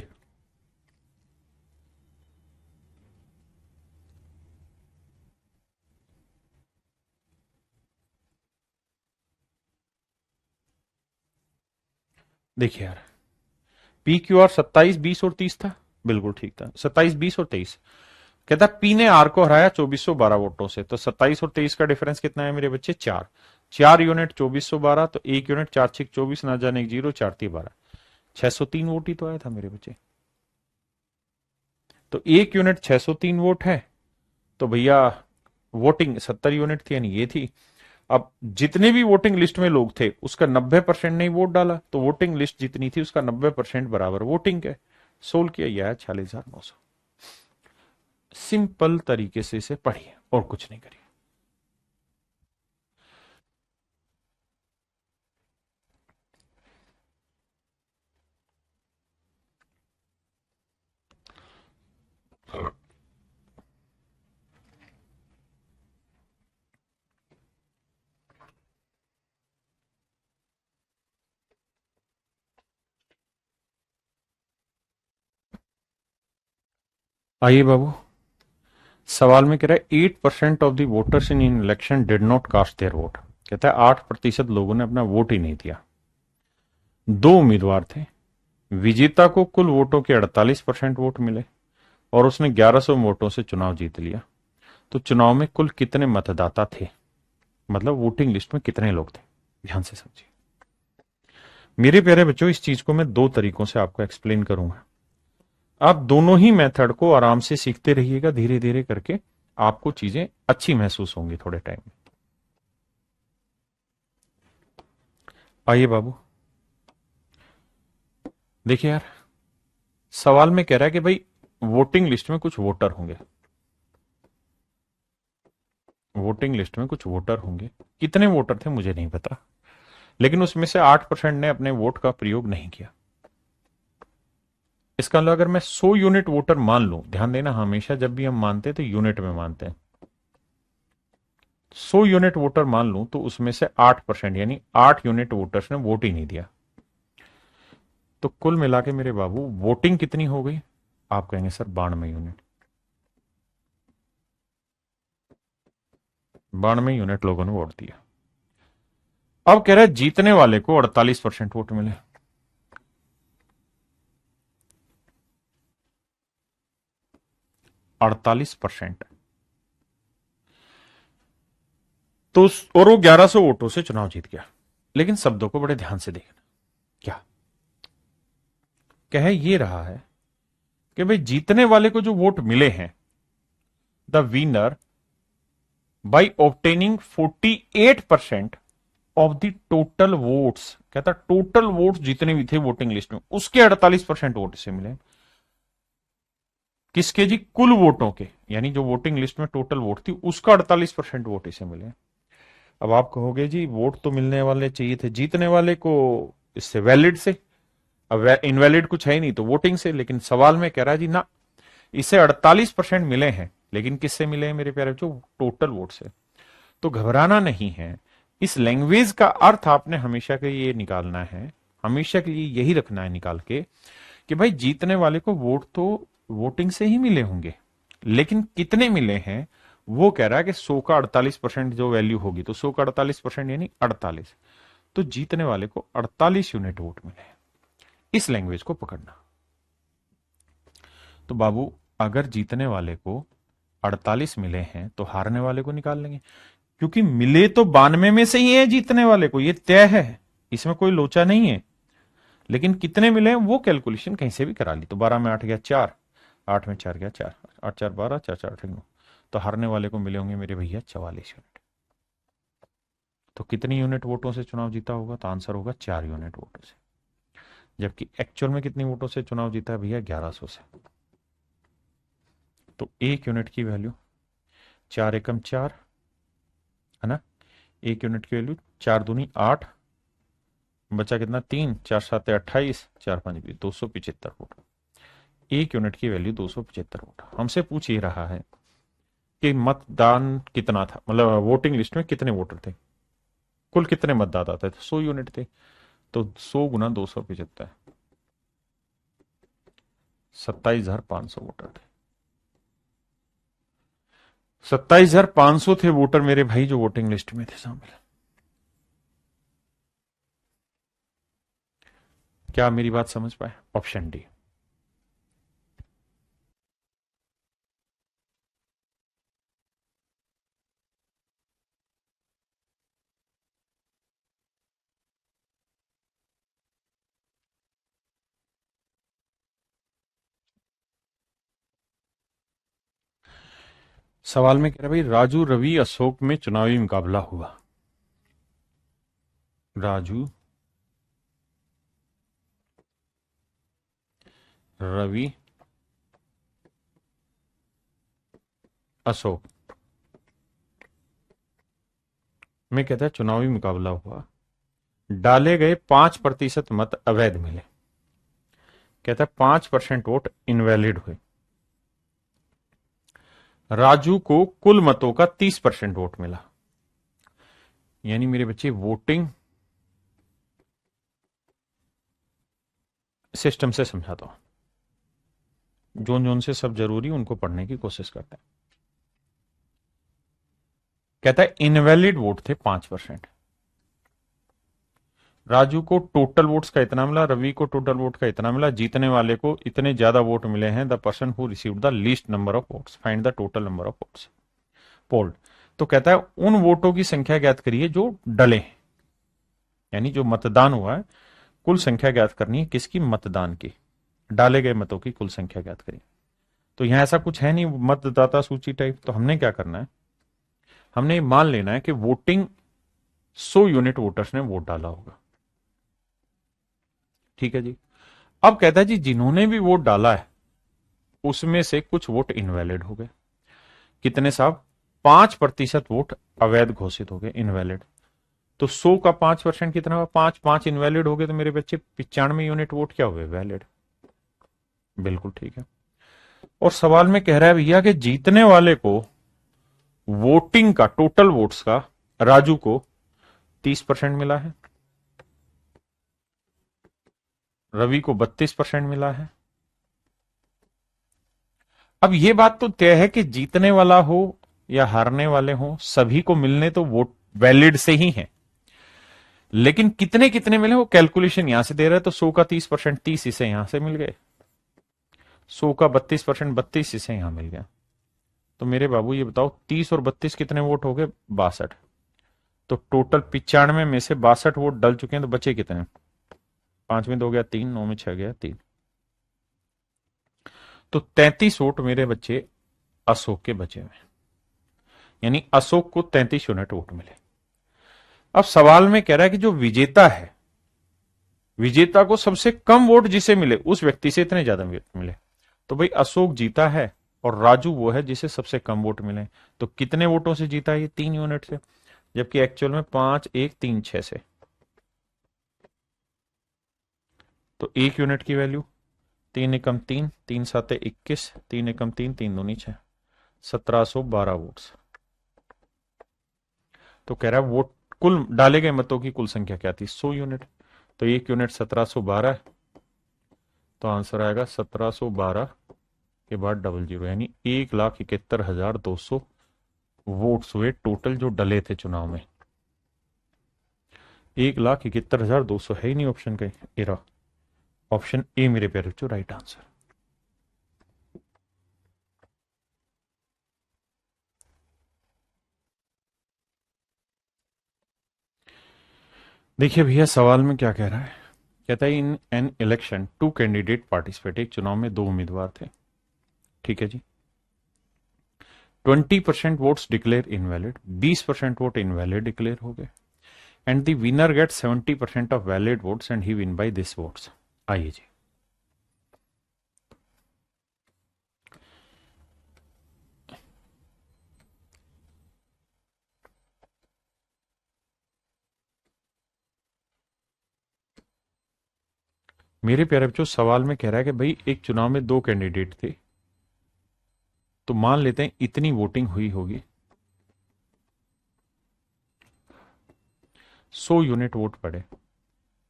देखिए यार, पी क्यू आर 27, 20 और 30 था, बिल्कुल ठीक था, 27, 20 और 23। कहता पी ने आर को हराया 2412 वोटों से, तो 27 और 23 का डिफरेंस कितना है मेरे बच्चे? 4। 4 यूनिट 2412, तो 1 यूनिट 4 6 24, ना जाने 1 0, 4 3 12, 603 वोट ही तो आया था मेरे बच्चे। तो 1 यूनिट 603 वोट है, तो भैया वोटिंग 70 यूनिट थी, यानी ये थी। अब जितने भी वोटिंग लिस्ट में लोग थे उसका 90% ने वोट डाला, तो वोटिंग लिस्ट जितनी थी उसका 90% बराबर वोटिंग है। सोल्व किया, यह है 46,900। सिंपल तरीके से इसे पढ़िए और कुछ नहीं करिए। आइए बाबू, सवाल में कह रहा है 8% of the voters in election did not cast their vote. कहता है 8% लोगों ने अपना वोट ही नहीं दिया। दो उम्मीदवार थे, विजेता को कुल वोटों के 48% वोट मिले और उसने 1100 वोटों से चुनाव जीत लिया। तो चुनाव में कुल कितने मतदाता थे, मतलब वोटिंग लिस्ट में कितने लोग थे? ध्यान से समझिए मेरे प्यारे बच्चों, इस चीज को मैं दो तरीकों से आपको एक्सप्लेन करूंगा। आप दोनों ही मेथड को आराम से सीखते रहिएगा, धीरे धीरे करके आपको चीजें अच्छी महसूस होंगी थोड़े टाइम में। आइए बाबू, देखिए यार, सवाल में कह रहा है कि भाई वोटिंग लिस्ट में कुछ वोटर होंगे, वोटिंग लिस्ट में कुछ वोटर होंगे। कितने वोटर थे मुझे नहीं पता, लेकिन उसमें से 8% ने अपने वोट का प्रयोग नहीं किया। इसका मतलब अगर मैं 100 यूनिट वोटर मान लूं, ध्यान देना हमेशा जब भी हम मानते हैं तो यूनिट में मानते हैं। 100 यूनिट वोटर मान लूं तो उसमें से 8% यानी 8 यूनिट वोटर्स ने वोट ही नहीं दिया। तो कुल मिला के मेरे बाबू वोटिंग कितनी हो गई? आप कहेंगे सर 92 यूनिट। 92 यूनिट लोगों ने वोट दिया। अब कह रहे हैं जीतने वाले को 48% वोट मिले। 48%। तो और वो 1100 वोटों से चुनाव जीत गया। लेकिन शब्दों को बड़े ध्यान से देखना। क्या कह ये रहा है कि भाई जीतने वाले को जो वोट मिले हैं, the winner by obtaining 48% of the total votes. कहता टोटल वोट्स जितने भी थे वोटिंग लिस्ट में उसके 48% वोट इसे मिले। किसके जी? कुल वोटों के, यानी जो वोटिंग लिस्ट में टोटल वोट थी उसका 48% वोट इसे मिले। अब आप कहोगे जी वोट तो मिलने वाले चाहिए थे जीतने वाले को, इससे वैलिड से। अब इनवैलिड कुछ है ही नहीं तो वोटिंग से। लेकिन सवाल में कह रहा है जी ना, इसे 48% मिले हैं, लेकिन किससे मिले हैं मेरे प्यारे बच्चों? टोटल वोट से। तो घबराना नहीं है। इस लैंग्वेज का अर्थ आपने हमेशा के लिए निकालना है, हमेशा के लिए यही रखना है निकाल के, कि भाई जीतने वाले को वोट तो वोटिंग से ही मिले होंगे, लेकिन कितने मिले हैं वो कह रहा है कि 100 का 48% जो वैल्यू होगी, तो 100 का 48% यानी 48। तो जीतने वाले को 48 यूनिट वोट मिले हैं। इस लैंग्वेज को पकड़ना। तो बाबू अगर जीतने वाले को 48 मिले हैं तो हारने वाले को निकाल लेंगे, क्योंकि मिले तो 92 में से ही है जीतने वाले को, ये तय है, इसमें कोई लोचा नहीं है। लेकिन कितने मिले हैं वो कैलकुलेशन कहीं से भी करा ली। तो 12 में 8 गया 4, 8 में 4 गया 4, 8 4 12, 4 4 8 9। तो हारने वाले को मिले होंगे मेरे भैया 44 यूनिट। तो कितनी यूनिट वोटों से चुनाव जीता होगा? तो आंसर होगा 4 यूनिट वोटों से। जबकि एक्चुअल में कितनी वोटों से चुनाव जीता है भैया? 1100 से। तो 1 यूनिट की वैल्यू 4 एकम 4 है ना, 1 यूनिट की वैल्यू 4 दूनी 8, बचा कितना? 3, 4 7 28, 4 5 20, 275 वोट। 1 यूनिट की वैल्यू 275 वोट। हमसे पूछ ही रहा है कि मतदान कितना था, मतलब वोटिंग लिस्ट में कितने वोटर थे, कुल कितने मतदाता थे? तो 100 यूनिट थे। तो 100 गुना 275, 27,500 वोटर थे। 27,500 थे वोटर मेरे भाई जो वोटिंग लिस्ट में थे शामिल। क्या मेरी बात समझ पाए? Option D. सवाल में कह रहा भाई, राजू रवि अशोक में चुनावी मुकाबला हुआ। राजू रवि अशोक में कहता है चुनावी मुकाबला हुआ, डाले गए 5% मत अवैध मिले। कहता है 5% वोट इनवैलिड हुए। राजू को कुल मतों का 30% वोट मिला। यानी मेरे बच्चे वोटिंग सिस्टम से समझाता हूं, जोन जोन से सब जरूरी उनको पढ़ने की कोशिश करते हैं। कहता है इनवैलिड वोट थे 5%। राजू को टोटल वोट्स का इतना मिला, रवि को टोटल वोट का इतना मिला, जीतने वाले को इतने ज्यादा वोट मिले हैं। The person who received the least number of votes, find the total number of votes polled. तो कहता है उन वोटों की संख्या ज्ञात करिए जो डले हैं, यानी जो मतदान हुआ है, कुल संख्या ज्ञात करनी है किसकी? मतदान की। डाले गए मतों की कुल संख्या ज्ञात करिए। तो यहां ऐसा कुछ है नहीं मतदाता सूची टाइप, तो हमने क्या करना है, हमने मान लेना है कि वोटिंग 100 यूनिट वोटर्स ने वोट डाला होगा। ठीक है जी। अब कहता है जी जिन्होंने भी वोट डाला है उसमें से कुछ वोट इनवैलिड हो गए। कितने साहब? 5% वोट अवैध घोषित हो गए, इनवैलिड। तो 100 का 5% कितना हुआ? 5 इनवैलिड हो गए, तो मेरे बच्चे 95 यूनिट वोट क्या हुए? वैलिड। बिल्कुल ठीक है। और सवाल में कह रहा है भैया कि जीतने वाले को वोटिंग का टोटल वोट्स का राजू को 30% मिला है, रवि को 32% मिला है। अब यह बात तो तय है कि जीतने वाला हो या हारने वाले हो, सभी को मिलने तो वोट वैलिड से ही है, लेकिन कितने कितने मिले वो कैलकुलेशन यहां से दे रहा है। तो 100 का 30%, 30 इसे यहां से मिल गए। 100 का 32%, 32 इसे यहां मिल गया। तो मेरे बाबू ये बताओ, 30 और 32 कितने वोट हो गए? 62। तो टोटल 95 में से 62 वोट डल चुके हैं, तो बचे कितने? 5 में 2 गया 3, 9 में 6 गया 3। तो 33 वोट मेरे बच्चे अशोक के बचे हुए, यानी अशोक को 33 यूनिट वोट मिले। अब सवाल में कह रहा है कि जो विजेता है, विजेता को सबसे कम वोट जिसे मिले उस व्यक्ति से इतने ज्यादा मिले। तो भाई अशोक जीता है और राजू वो है जिसे सबसे कम वोट मिले। तो कितने वोटों से जीता है? ये 3 यूनिट से, जबकि एक्चुअल में 5 1 3 6 से। तो 1 यूनिट की वैल्यू 3 एकम 3, 3 साते 21, 3 एकम 3, 3 दूनी 6, 1712 वोट्स। तो कह रहा है वोट कुल डाले गए मतों की कुल संख्या क्या थी? 100 यूनिट। तो 1 यूनिट 1712 है, तो आंसर आएगा 1712 के बाद डबल जीरो, यानी 1,71,200 वोट्स हुए टोटल जो डले थे चुनाव में। 1,71,200 है ही नहीं ऑप्शन का, एरा। ऑप्शन ए मेरे प्यारे बच्चों राइट आंसर। देखिए भैया सवाल में क्या कह रहा है। कहता है in an election 2 candidate participate, एक चुनाव में 2 उम्मीदवार थे। ठीक है जी। 20% votes declare invalid, 20% vote invalid declare हो गए, and the winner get 70% of valid votes and he win by this votes. आइए जी। मेरे प्यारे बच्चों सवाल में कह रहा है कि भाई एक चुनाव में 2 कैंडिडेट थे, तो मान लेते हैं इतनी वोटिंग हुई होगी, 100 यूनिट वोट पड़े।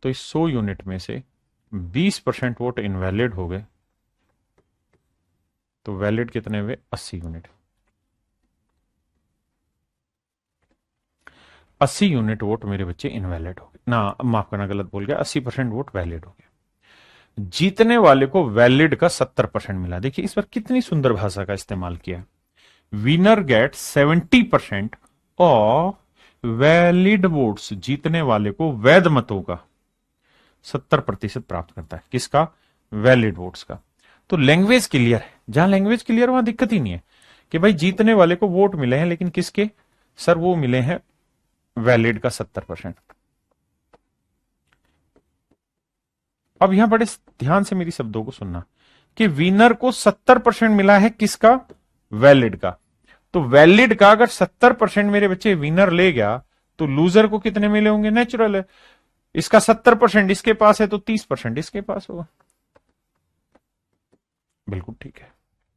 तो इस 100 यूनिट में से 20% वोट इनवैलिड हो गए, तो वैलिड कितने हुए? 80 यूनिट। 80 यूनिट वोट मेरे बच्चे इनवैलिड हो गए ना, माफ करना गलत बोल गया, 80% वोट वैलिड हो गए। जीतने वाले को वैलिड का 70% मिला। देखिए इस पर कितनी सुंदर भाषा का इस्तेमाल किया। Winner get 70% of valid votes, जीतने वाले को वैध मतों का 70% प्राप्त करता है। किसका? वैलिड वोट्स का। तो लैंग्वेज क्लियर है, जहां लैंग्वेज क्लियर वहां दिक्कत ही नहीं है कि भाई जीतने वाले को वोट मिले हैं, लेकिन किसके? सर वो मिले हैं वैलिड का 70%। अब यहां बड़े ध्यान से मेरी शब्दों को सुनना कि विनर को 70% मिला है, किसका? वैलिड का। तो वैलिड का अगर 70% मेरे बच्चे विनर ले गया, तो लूजर को कितने मिले होंगे? नेचुरल है, इसका 70% इसके पास है तो 30% इसके पास होगा। बिल्कुल ठीक है,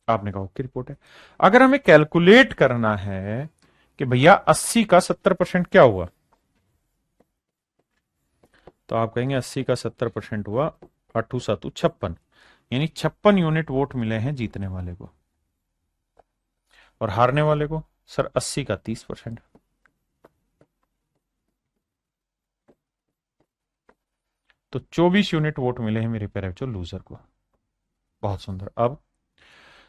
आपने कहा ओके रिपोर्ट है। अगर हमें कैलकुलेट करना है कि भैया 80 का 70% क्या हुआ, तो आप कहेंगे 80 का 70% हुआ 8 7 56, यानी 56 यूनिट वोट मिले हैं जीतने वाले को। और हारने वाले को? सर 80 का 30%, तो 24 यूनिट वोट मिले हैं मेरे प्यारे बच्चों लूजर को। बहुत सुंदर। अब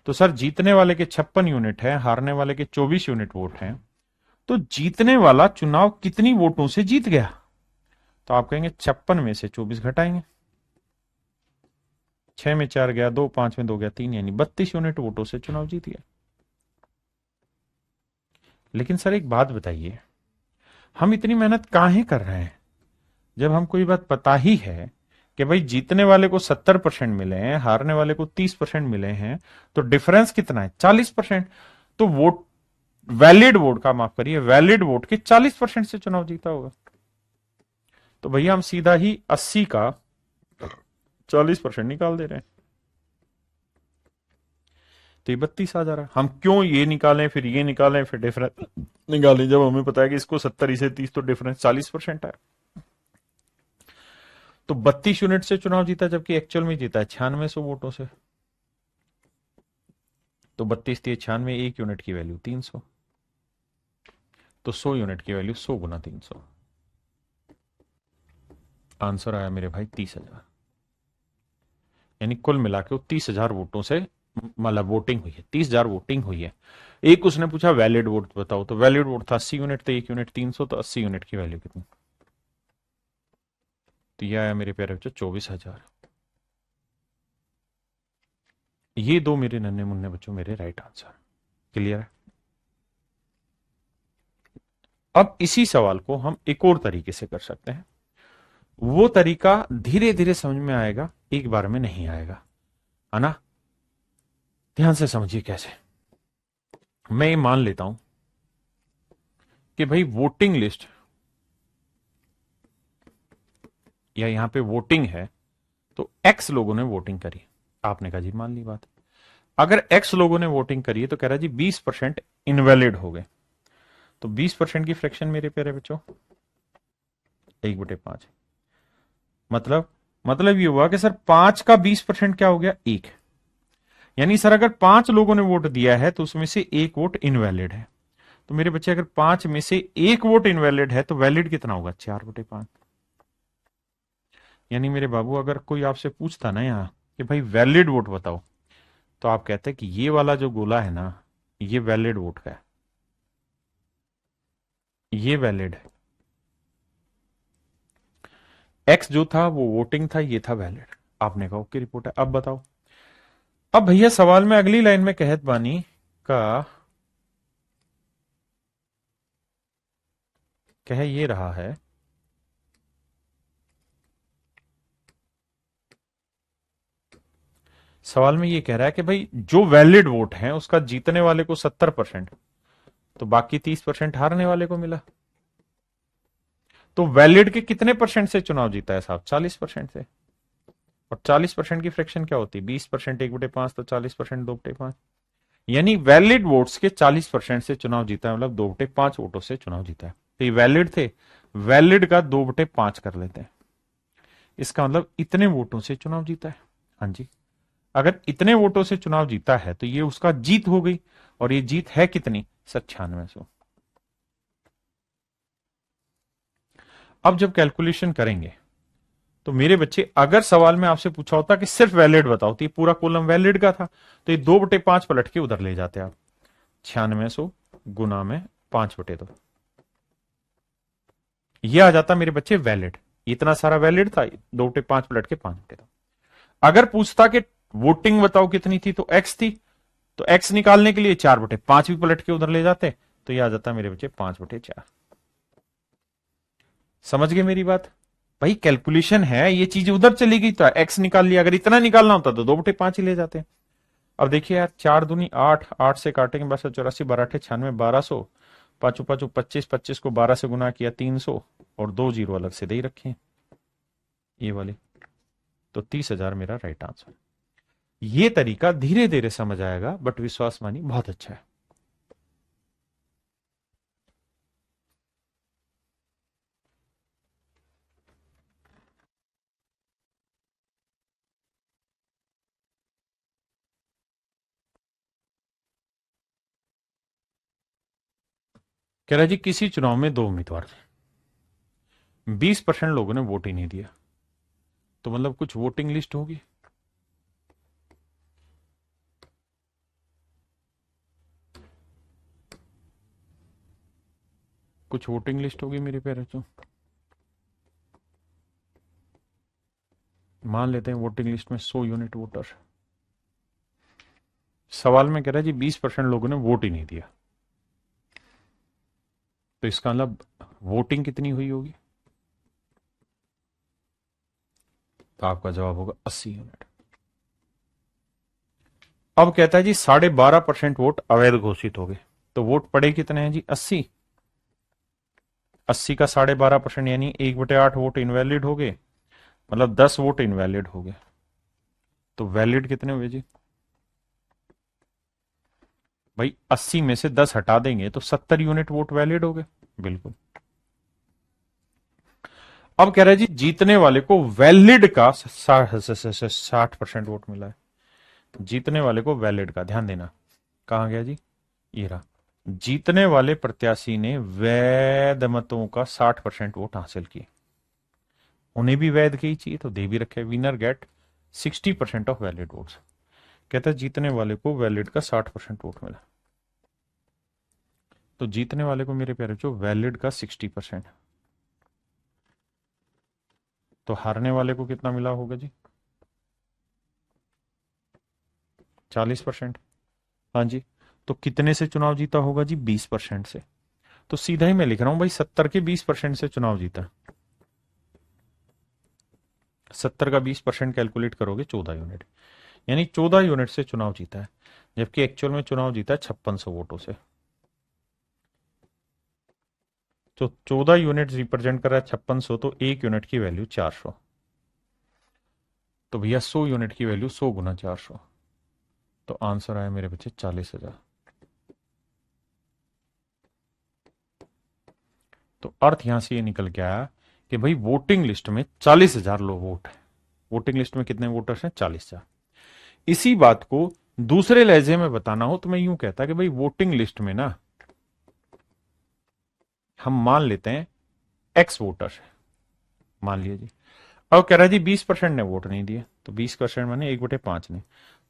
तो सर जीतने वाले के 56 यूनिट है, हारने वाले के 24 यूनिट वोट हैं, तो जीतने वाला चुनाव कितनी वोटों से जीत गया? तो आप कहेंगे 56 में से 24 घटाएंगे, 6 में 4 गया 2, 5 में 2 गया 3, यानी 32 यूनिट वोटों से चुनाव जीत गया। लेकिन सर एक बात बताइए, हम इतनी मेहनत काहे कर रहे हैं जब हमको ये बात पता ही है कि भाई जीतने वाले को 70% मिले हैं, हारने वाले को 30% मिले हैं, तो डिफरेंस कितना है? 40%। तो वोट, वैलिड वोट का, माफ करिए, वैलिड वोट के 40% से चुनाव जीता होगा। तो भैया हम सीधा ही 80 का 40% निकाल दे रहे हैं, तो ये 32 आ जा रहा है। हम क्यों ये निकालें फिर ये निकालें फिर डिफरेंस निकालें, जब हमें पता है कि इसको 70 इसे 30, तो डिफरेंस 40% है। तो 32 यूनिट से चुनाव जीता, जबकि एक्चुअल में जीता है 9600 वोटों से। तो 32 थी 96, 1 यूनिट की वैल्यू 300, तो 100 यूनिट की वैल्यू 100 गुना 300। आंसर आया मेरे भाई 30,000। यानी कुल मिला के 30,000 वोटों से, मतलब वोटिंग हुई है, 30,000 वोटिंग हुई है। एक उसने पूछा वैलिड वोट बताओ, तो वैलिड वोट था 80 यूनिट, तो 1 यूनिट 300, तो 80 यूनिट की वैल्यू कितनी? तो यह आया मेरे प्यारे बच्चों 24,000। ये दो मेरे नन्हे मुन्ने बच्चों मेरे राइट आंसर। क्लियर है? अब इसी सवाल को हम एक और तरीके से कर सकते हैं। वो तरीका धीरे धीरे समझ में आएगा, एक बार में नहीं आएगा, है ना? ध्यान से समझिए कैसे। मैं ये मान लेता हूं कि भाई वोटिंग लिस्ट, या यहां पे वोटिंग है, तो एक्स लोगों ने वोटिंग करी। आपने कहा जी मान ली बात। अगर एक्स लोगों ने वोटिंग करी है, तो कह रहा है जी 20% इनवैलिड हो गए। तो 20% की फ्रैक्शन मेरे प्यारे बच्चों 1/5। मतलब ये हुआ कि सर 5 का 20% क्या हो गया? 1। यानी सर अगर 5 लोगों ने वोट दिया है, तो उसमें से 1 वोट इनवैलिड है। तो मेरे बच्चे अगर 5 में से 1 वोट इनवैलिड है, तो वैलिड कितना होगा? 4/5। यानी मेरे बाबू अगर कोई आपसे पूछता ना यहाँ कि भाई वैलिड वोट बताओ, तो आप कहते हैं कि ये वाला जो गोला है ना, ये वैलिड वोट का है, ये वैलिड है। एक्स जो था वो वोटिंग था, ये था वैलिड। आपने कहा ओके रिपोर्ट है। अब बताओ। अब भैया सवाल में अगली लाइन में कहत बानी का कह ये रहा है, सवाल में ये कह रहा है कि भाई जो वैलिड वोट है उसका जीतने वाले को 70%, तो बाकी 30% हारने वाले को मिला। तो वैलिड के कितने परसेंट से चुनाव जीता है साहब? 40% से। और 40% की फ्रैक्शन क्या होती है? 20% 1/5, तो 40% 2/5। यानी वैलिड वोट्स के 40% से चुनाव जीता है, मतलब 2/5 वोटों से चुनाव जीता है। तो ये वैलिड थे, वैलिड का 2/5 कर लेते हैं। इसका मतलब इतने वोटों से चुनाव जीता है। हाँ जी, अगर इतने वोटों से चुनाव जीता है, तो ये उसका जीत हो गई। और ये जीत है कितनी? 9600। अब जब कैलकुलेशन करेंगे, तो मेरे बच्चे, अगर सवाल में आपसे पूछा होता कि सिर्फ वैलिड बताओ, तो ये पूरा कॉलम वैलिड का था, तो ये 2/5 पलट के उधर ले जाते आप। 9600 गुना में 5/2, ये आ जाता मेरे बच्चे वैलिड। इतना सारा वैलिड था, 2/5 पलट के 5/2। अगर पूछता कि वोटिंग बताओ कितनी थी, तो एक्स थी, तो एक्स निकालने के लिए 4/5 भी पलट के उधर ले जाते, तो ये आ जाता मेरे बच्चे 5/4। समझ गए मेरी बात? भाई कैलकुलेशन है, ये चीज उधर चली गई तो एक्स निकाल लिया, अगर इतना निकालना होता तो 2/5 ही ले जाते। अब देखिए यार, 4 दूनी 8, 8 से काटेंगे 1284, 12×8 = 96, 1200, पांचों पांचों 25, 25 को 12 से गुना किया 300, और 2 जीरो अलग से दे ही रखे हैं ये वाली, तो 30,000 मेरा राइट आंसर। ये तरीका धीरे धीरे समझ आएगा, बट विश्वास मानी बहुत अच्छा है। कह रहा जी, किसी चुनाव में 2 उम्मीदवार थे, 20% लोगों ने वोट ही नहीं दिया, तो मतलब कुछ वोटिंग लिस्ट होगी। कुछ वोटिंग लिस्ट होगी मेरे प्यारे। तो मान लेते हैं वोटिंग लिस्ट में 100 यूनिट वोटर। सवाल में कह रहा है जी 20% लोगों ने वोट ही नहीं दिया, तो इसका मतलब वोटिंग कितनी हुई होगी? तो आपका जवाब होगा 80 यूनिट। अब कहता है जी 12.5% वोट अवैध घोषित हो गए, तो वोट पड़े कितने हैं जी? 80। 80 का 12.5% यानी 1/8 वोट इनवैलिड हो गए, मतलब 10 वोट इनवैलिड हो गए। तो वैलिड कितने हुए जी? भाई 80 में से 10 हटा देंगे तो 70 यूनिट वोट वैलिड हो गए। बिल्कुल। अब कह रहा है जी जीतने वाले को वैलिड का 60% वोट मिला है। जीतने वाले को वैलिड का, ध्यान देना, कहां गया जी? ये रहा। जीतने वाले प्रत्याशी ने वैध मतों का 60% वोट हासिल किए, उन्हें भी वैध की चाहिए तो दे भी रखे। Winner get 60% of valid votes. कहता है जीतने वाले को वैलिड का 60% वोट मिला, तो जीतने वाले को मेरे प्यारे जो वैलिड का 60%, तो हारने वाले को कितना मिला होगा जी? 40%। हाँ जी। तो कितने से चुनाव जीता होगा जी? 20% से। तो सीधा ही मैं लिख रहा हूं भाई, 70 के 20% से चुनाव जीता। 70 का 20% कैलकुलेट करोगे 14 यूनिट, यानी 14 यूनिट से चुनाव जीता है, जबकि एक्चुअल में चुनाव जीता है 5600 वोटों से। तो 14 यूनिट रिप्रेजेंट कर रहा है 5600, तो 1 यूनिट की वैल्यू 400। तो भैया 100 यूनिट की वैल्यू 100 गुना 400, तो आंसर आया मेरे बच्चे 40,000। तो अर्थ यहां से ये निकल के आया कि भाई वोटिंग लिस्ट में 40,000 लोग वोट है। वोटिंग लिस्ट में कितने वोटर्स हैं? 40,000। इसी बात को दूसरे लहजे में बताना हो तो मैं यूं कहता कि भाई वोटिंग लिस्ट में ना हम मान लेते हैं एक्स वोटर है, मान लिया जी। अब कह रहा है जी 20% ने वोट नहीं दिया, तो 20% माने 1/5 ने,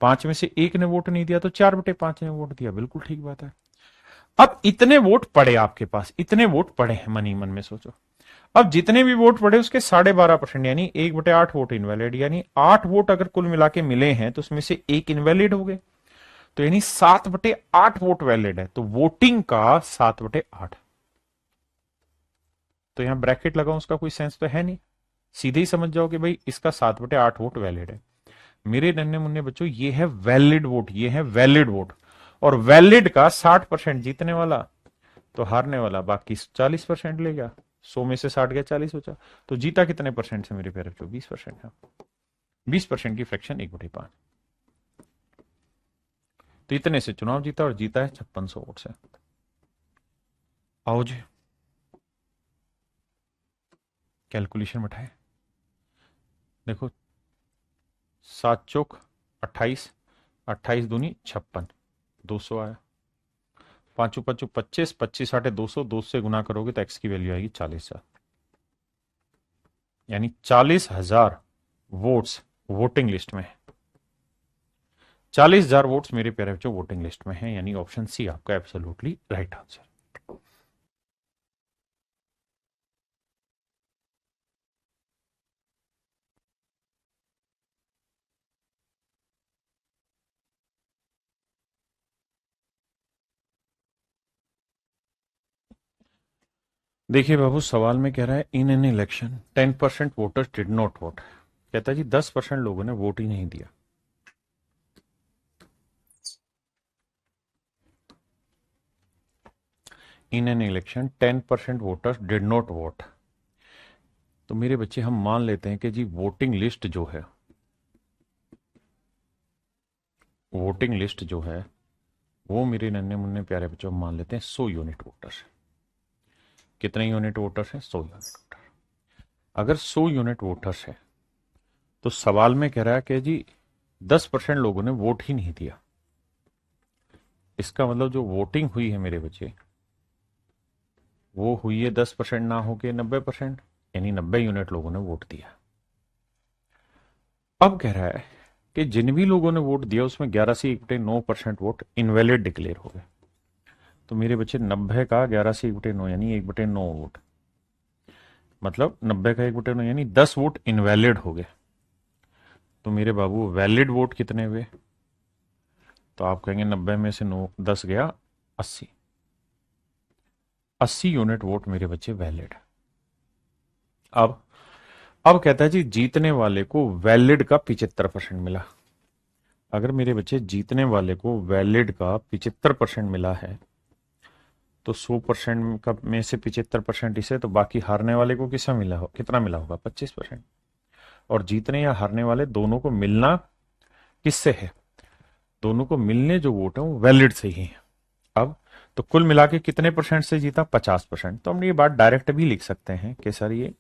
5 में से 1 ने वोट नहीं दिया, तो 4/5 ने वोट दिया। बिल्कुल ठीक बात है। अब इतने वोट पड़े आपके पास, इतने वोट पड़े हैं, मन ही मन में सोचो। अब जितने भी वोट पड़े उसके 12.5%, यानी 1/8 वोट इनवैलिड, यानी 8 वोट अगर कुल मिला के मिले हैं तो उसमें से एक इनवैलिड हो गए, तो यानी 7/8 वोट वैलिड है। तो वोटिंग का 7/8, तो यहां ब्रैकेट लगाऊं उसका कोई सेंस तो है नहीं, सीधे ही समझ जाओ कि भाई इसका 7/8 वोट वैलिड है। मेरे नन्हे मुन्ने बच्चों, ये है वैलिड वोट, ये है वैलिड वोट। और वैलिड का 60% जीतने वाला, तो हारने वाला बाकी 40% ले गया। 100 में से 60 गया, 40 बचा। तो जीता कितने परसेंट से मेरे प्यारे बच्चों? 20% है। 20% की फ्रैक्शन 1/5। तो इतने से चुनाव जीता, और जीता है 5600 वोट से। आओ जी, कैलकुलेशन बैठाए। देखो, 7 चौक 28, 28 दूनी 56, 200 आया। पांचों पांचों 25, 25 आठे 200, 200 से गुना करोगे तो एक्स की वैल्यू आएगी 40,000। यानी 40,000 वोट्स वोटिंग लिस्ट में है। 40,000 वोट्स मेरे प्यारे बच्चों वोटिंग लिस्ट में है, यानी ऑप्शन सी आपका एब्सोल्युटली राइट आंसर। देखिए बाबू, सवाल में कह रहा है in an election 10% voters did not vote. कहता है जी 10% लोगों ने वोट ही नहीं दिया। इन an election 10% voters did not vote. तो मेरे बच्चे हम मान लेते हैं कि जी वोटिंग लिस्ट जो है वो मेरे नन्हे मुन्ने प्यारे बच्चों हम मान लेते हैं 100 यूनिट वोटर्स है। कितने यूनिट वोटर्स हैं? 100 यूनिट वोटर। अगर 100 यूनिट वोटर्स है तो सवाल में कह रहा है कि जी 10% लोगों ने वोट ही नहीं दिया। इसका मतलब जो वोटिंग हुई है मेरे बच्चे, वो हुई है 10% ना होके 90%, यानी 90 यूनिट लोगों ने वोट दिया। अब कह रहा है कि जिन भी लोगों ने वोट दिया उसमें 11 से 1/9% वोट इनवैलिड डिक्लेयर हो गए। तो मेरे बच्चे 90 का 11 से 1/9 यानी 1/9 वोट, मतलब 90 का 1/9 यानी 10 वोट इनवैलिड हो गए। तो मेरे बाबू वैलिड वोट कितने हुए? तो आप कहेंगे 90 में से 9 10 गया 80। 80 यूनिट वोट मेरे बच्चे वैलिड। अब अब कहता है जी जीतने वाले को वैलिड का 75% मिला। अगर मेरे बच्चे जीतने वाले को वैलिड का 75% मिला है तो 100% का में से 75% इसे, तो बाकी हारने वाले को कितना मिला हो, कितना मिला होगा? 25%। और जीतने या हारने वाले दोनों को मिलना किससे है? दोनों को मिलने जो वोट है वो वैलिड से ही है। अब तो कुल मिला के कितने परसेंट से जीता? 50%। तो हम ये बात डायरेक्ट भी लिख सकते हैं कि सर ये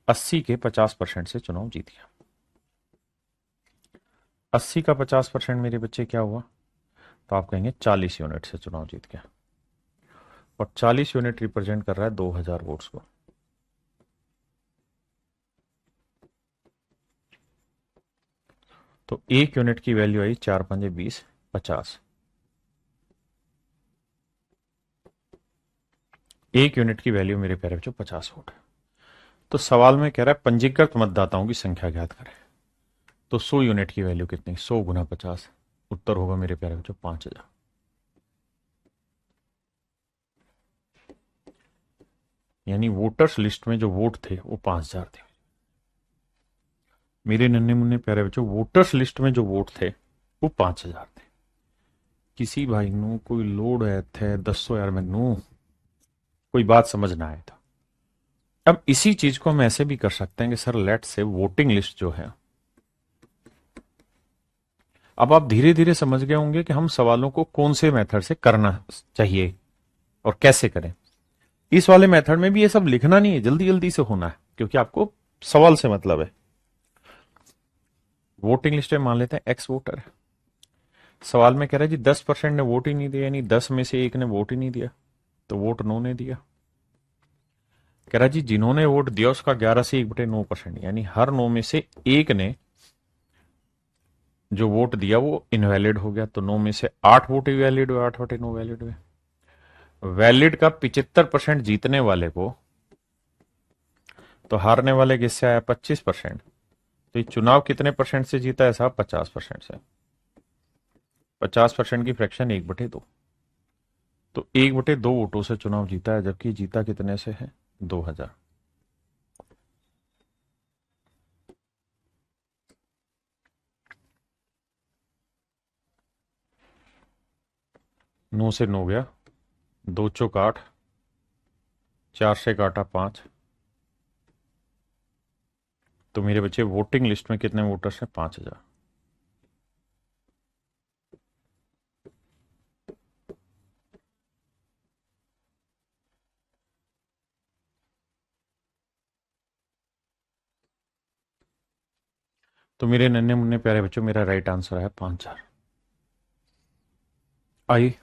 80 के 50% से चुनाव जीत गया। 80 का 50% मेरे बच्चे क्या हुआ? तो आप कहेंगे 40 यूनिट से चुनाव जीत गया। और 40 यूनिट रिप्रेजेंट कर रहा है 2000 वोट्स को। तो एक यूनिट की वैल्यू आई 4×5 = 20, 50। एक यूनिट की वैल्यू मेरे प्यारे बच्चों 50 वोट। तो सवाल में कह रहा है पंजीकृत मतदाताओं की संख्या ज्ञात करें। तो 100 यूनिट की वैल्यू कितनी? 100 × 50। उत्तर होगा मेरे प्यारे बच्चों 5000। यानी वोटर्स लिस्ट में जो वोट थे वो 5000 थे। मेरे नन्हे मुन्ने प्यारे बच्चों वोटर्स लिस्ट में जो वोट थे वो 5000 थे। किसी भाई नु कोई लोड है थे 10,000 में नू कोई बात समझ ना आए था। अब इसी चीज को हम ऐसे भी कर सकते हैं कि सर लेट से वोटिंग लिस्ट जो है, अब आप धीरे धीरे समझ गए होंगे कि हम सवालों को कौन से मेथड से करना चाहिए और कैसे करें। इस वाले मेथड में भी ये सब लिखना नहीं है, जल्दी जल्दी से होना है, क्योंकि आपको सवाल से मतलब है। वोटिंग लिस्ट में मान लेते हैं एक्स वोटर है। सवाल में कह रहा है जी 10% ने वोट ही नहीं दिया, यानी 10 में से एक ने वोट ही नहीं दिया, तो वोट नो ने दिया। कह रहा जी जिन्होंने वोट दिया उसका 11 से 1/9%, यानी हर 9 में से एक ने जो वोट दिया वो इनवैलिड हो गया। तो 9 में से 8 वोट ही वैलिड हुए, 8/9 वैलिड हुए। वैलिड का 75% जीतने वाले को, तो हारने वाले किससे आया? 25%। तो ये चुनाव कितने परसेंट से जीता है साहब? 50% से। 50% की फ्रैक्शन 1/2। तो 1/2 वोटों से चुनाव जीता है, जबकि जीता कितने से है? 2000। 9 से 9 गया, 2 × 8, 4 से काटा 5। तो मेरे बच्चे वोटिंग लिस्ट में कितने वोटर्स हैं? 5000। तो मेरे नन्हे मुन्ने प्यारे बच्चों मेरा राइट आंसर है 5000। आई।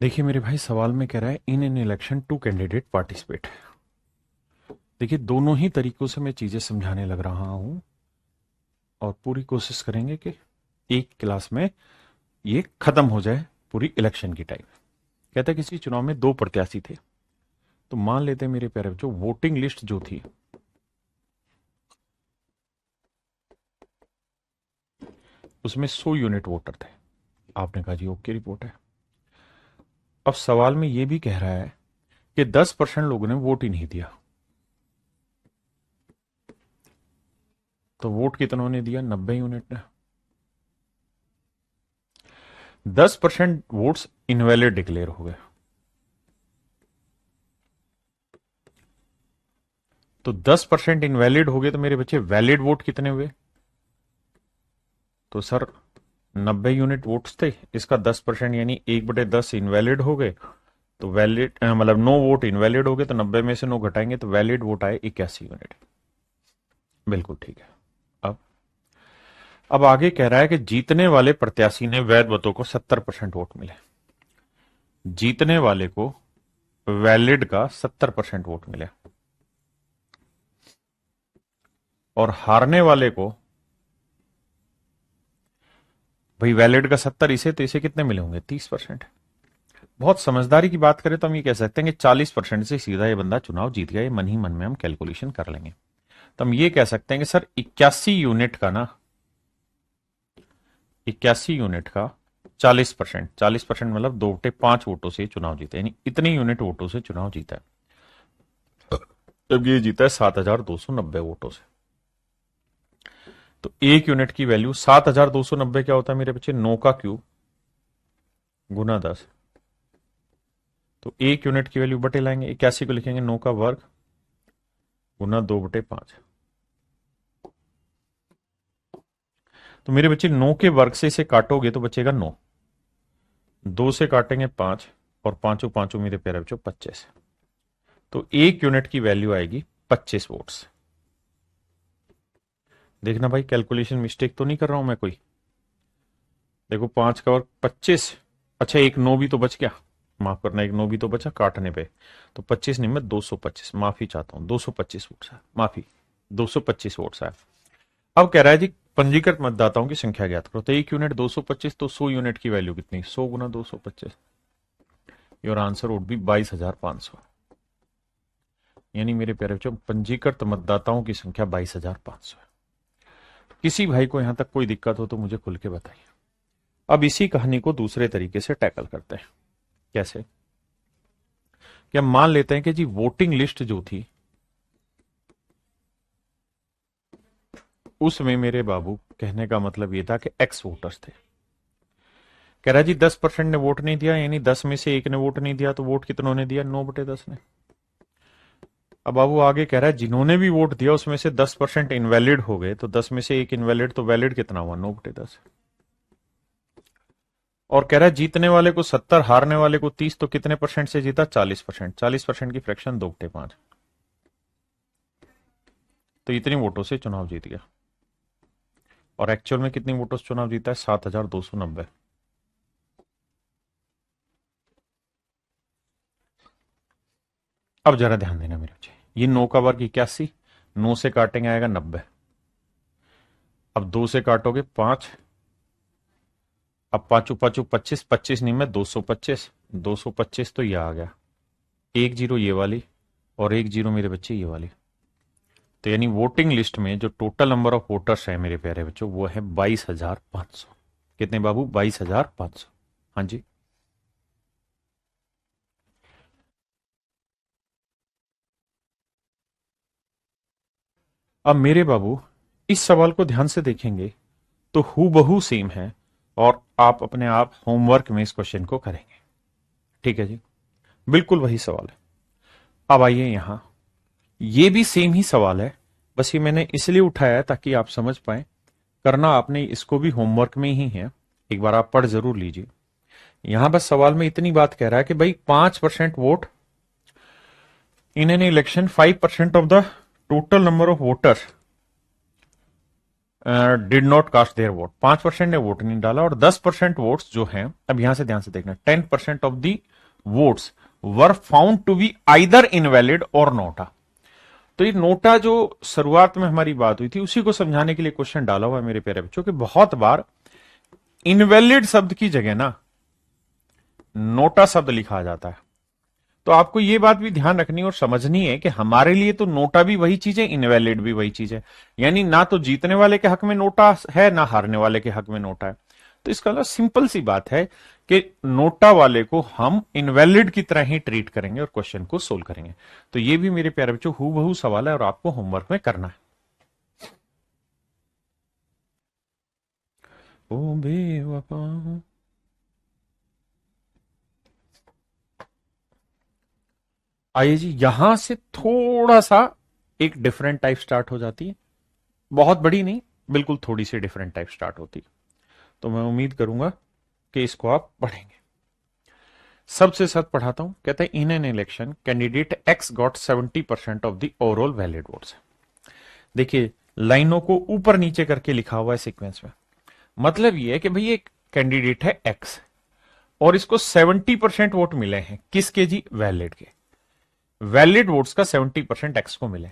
देखिए मेरे भाई, सवाल में कह रहा है in an election two candidate participate. देखिए दोनों ही तरीकों से मैं चीजें समझाने लग रहा हूं और पूरी कोशिश करेंगे कि एक क्लास में ये खत्म हो जाए पूरी इलेक्शन की टाइम। कहता है किसी चुनाव में दो प्रत्याशी थे, तो मान लेते हैं मेरे प्यारे बच्चों, वोटिंग लिस्ट जो थी उसमें 100 यूनिट वोटर थे। आपने कहा जी ओके, रिपोर्ट है। अब सवाल में यह भी कह रहा है कि 10% लोगों ने वोट ही नहीं दिया। तो वोट कितनों ने दिया? 90 यूनिट ने। 10% वोट्स इनवैलिड डिक्लेयर हो गए। तो 10% इनवैलिड हो गए, तो मेरे बच्चे वैलिड वोट कितने हुए? तो सर 90 यूनिट वोट्स थे, इसका 10% यानी 1/10 इनवैलिड हो गए। तो वैलिड मतलब नो वोट इनवैलिड हो गए, तो 90 में से नो घटाएंगे तो वैलिड वोट आए 81 यूनिट। बिल्कुल ठीक है। अब अब आगे कह रहा है कि जीतने वाले प्रत्याशी ने वैध मतों को 70% वोट मिले। जीतने वाले को वैलिड का 70% वोट मिले और हारने वाले को, भाई वैलिड का 70, इसे तो इसे कितने मिले होंगे? 30%। बहुत समझदारी की बात करें तो हम ये कह सकते हैं कि 40% से सीधा ये बंदा चुनाव जीत गया। ये मन ही मन में हम कैलकुलेशन कर लेंगे। तो हम ये कह सकते हैं कि सर 81 यूनिट का ना, 81 यूनिट का 40%, 40% मतलब 2/5 वोटों से चुनाव जीता, यानी इतने यूनिट वोटों से चुनाव जीता है। तब ये जीता है 7,290 वोटों से। तो एक यूनिट की वैल्यू 7,290 क्या होता है मेरे बच्चे? 9 का क्यूब गुना 10। तो एक यूनिट की वैल्यू बटे लाएंगे, 81 को लिखेंगे 9 का वर्ग गुना 2/5। तो मेरे बच्चे 9 के वर्ग से इसे काटोगे तो बचेगा 9, 2 से काटेंगे 5 और पांचों पांचों मेरे प्यारे बच्चों 25। तो एक यूनिट की वैल्यू आएगी 25 वोट्स। देखना भाई कैलकुलेशन मिस्टेक तो नहीं कर रहा हूं मैं कोई। देखो 5 का वर्ग 25। अच्छा एक 9 भी तो बच गया, माफ करना, एक 9 भी तो बचा काटने पे। तो 25 नहीं, मैं 225, माफी चाहता हूं, 225 वोट्स है, माफी, 225 वोट्स है। अब कह रहा है जी पंजीकृत मतदाताओं की संख्या ज्ञात करो। तो एक यूनिट 225, तो 100 यूनिट की वैल्यू कितनी? 100 गुना 225। Your answer would be 22,500। यानी मेरे प्यारे बच्चों पंजीकृत मतदाताओं की संख्या 22,500 है। किसी भाई को यहां तक कोई दिक्कत हो तो मुझे खुल के बताइए। अब इसी कहानी को दूसरे तरीके से टैकल करते हैं। कैसे? क्या मान लेते हैं कि जी वोटिंग लिस्ट जो थी उसमें मेरे बाबू, कहने का मतलब यह था कि एक्स वोटर्स थे। कह रहा जी 10% ने वोट नहीं दिया, यानी 10 में से एक ने वोट नहीं दिया, तो वोट कितनों ने दिया? 9/10 ने। अब बाबू आगे कह रहा है जिन्होंने भी वोट दिया उसमें से 10% इनवैलिड हो गए, तो 10 में से एक इनवैलिड, तो वैलिड कितना हुआ? 9/10। और कह रहा है जीतने वाले को 70, हारने वाले को 30, तो कितने परसेंट से जीता? 40%। 40% की फ्रैक्शन 2/5। तो इतनी वोटों से चुनाव जीत गया। और एक्चुअल में कितनी वोटों से चुनाव जीता है? 7,290। अब जरा ध्यान देना मेरे बच्चे, ये 9 का वर्ग 81, 9 से काटेंगे आएगा 90। अब 2 से काटोगे 5, अब पांचों पांचों 25, 25 नहीं में 225, 225 तो ये आ गया, एक जीरो ये वाली और एक जीरो मेरे बच्चे ये वाली। तो यानी वोटिंग लिस्ट में जो टोटल नंबर ऑफ वोटर्स है मेरे प्यारे बच्चों वो है 22,500। कितने बाबू? 22,500। हाँ जी। अब मेरे बाबू इस सवाल को ध्यान से देखेंगे तो हूबहू सेम है और आप अपने आप होमवर्क में इस क्वेश्चन को करेंगे। ठीक है जी, बिल्कुल वही सवाल है। अब आइए यहां, ये भी सेम ही सवाल है, बस ये मैंने इसलिए उठाया ताकि आप समझ पाए। करना आपने इसको भी होमवर्क में ही है, एक बार आप पढ़ जरूर लीजिए। यहां बस सवाल में इतनी बात कह रहा है कि भाई 5% vote in an election, 5% of the total number of voters did not cast their vote. 5% ने वोट नहीं डाला और 10% वोट्स जो हैं, अब यहां से ध्यान से देखना, 10% of the votes were found to be either invalid और नोटा। तो ये नोटा जो शुरुआत में हमारी बात हुई थी उसी को समझाने के लिए क्वेश्चन डाला हुआ है मेरे प्यारे बच्चों कि बहुत बार इनवैलिड शब्द की जगह ना नोटा शब्द लिखा जाता है। तो आपको यह बात भी ध्यान रखनी और समझनी है कि हमारे लिए तो नोटा भी वही चीज है, इनवैलिड भी वही चीज है। यानी ना तो जीतने वाले के हक में नोटा है ना हारने वाले के हक में नोटा है। तो इसका मतलब सिंपल सी बात है कि नोटा वाले को हम इनवैलिड की तरह ही ट्रीट करेंगे और क्वेश्चन को सोल्व करेंगे। तो ये भी मेरे प्यारे बच्चों हूबहू सवाल है और आपको होमवर्क में करना है। ओ बेवफा। आइए जी, यहां से थोड़ा सा एक डिफरेंट टाइप स्टार्ट हो जाती है। बहुत बड़ी नहीं, बिल्कुल थोड़ी सी डिफरेंट टाइप स्टार्ट होती है। तो मैं उम्मीद करूंगा कि इसको आप पढ़ेंगे। सबसे साथ पढ़ाता हूं। कहते हैं इन an election candidate x got 70% of the overall valid votes. देखिए लाइनों को ऊपर नीचे करके लिखा हुआ है सीक्वेंस में। मतलब ये है कि भाई एक कैंडिडेट है एक्स और इसको 70% वोट मिले हैं। किसके जी? वैलिड के। वैलिड वोट्स का 70% एक्स को मिले।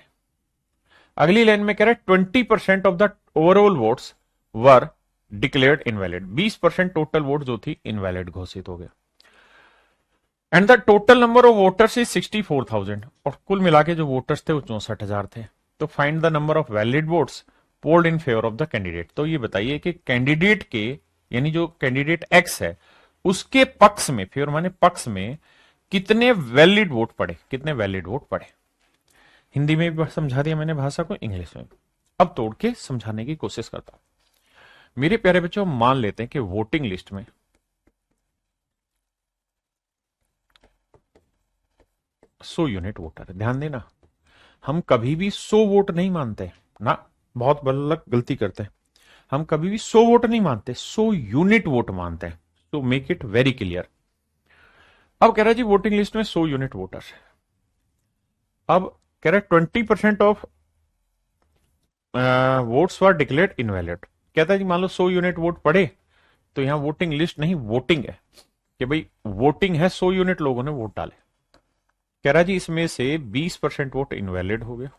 अगली लाइन में कह रहा है 20% of the overall votes were declared invalid. 20% total vote जो थी इनवैलिड घोषित हो गया। And the total number of voters is 64,000। और कुल मिला के जो वोटर्स थे वो 64,000 थे। तो find the number of valid votes polled in favour of the candidate. तो ये बताइए कि कैंडिडेट के, यानी जो कैंडिडेट एक्स है उसके पक्ष में, फेवर माने पक्ष में, कितने वैलिड वोट पड़े, कितने वैलिड वोट पड़े। हिंदी में भी समझा दिया मैंने भाषा को, इंग्लिश में। अब तोड़ के समझाने की कोशिश करता हूं। मेरे प्यारे बच्चों, मान लेते हैं कि वोटिंग लिस्ट में 100 यूनिट वोटर है। ध्यान देना, हम कभी भी 100 वोट नहीं मानते ना, बहुत बल्लक गलती करते हैं। हम कभी भी 100 वोट नहीं मानते, 100 यूनिट वोट मानते हैं। तो मेक इट वेरी क्लियर। अब कह रहा है जी वोटिंग लिस्ट में 100 यूनिट वोटर्स है। अब कह रहा है 20% of votes were declared invalid. कहता है जी मान लो 100 यूनिट वोट पड़े, तो यहां वोटिंग लिस्ट नहीं वोटिंग है कि भाई वोटिंग है, 100 यूनिट लोगों ने वोट डाले। कह रहा जी इसमें से 20% वोट इनवैलिड हो गया।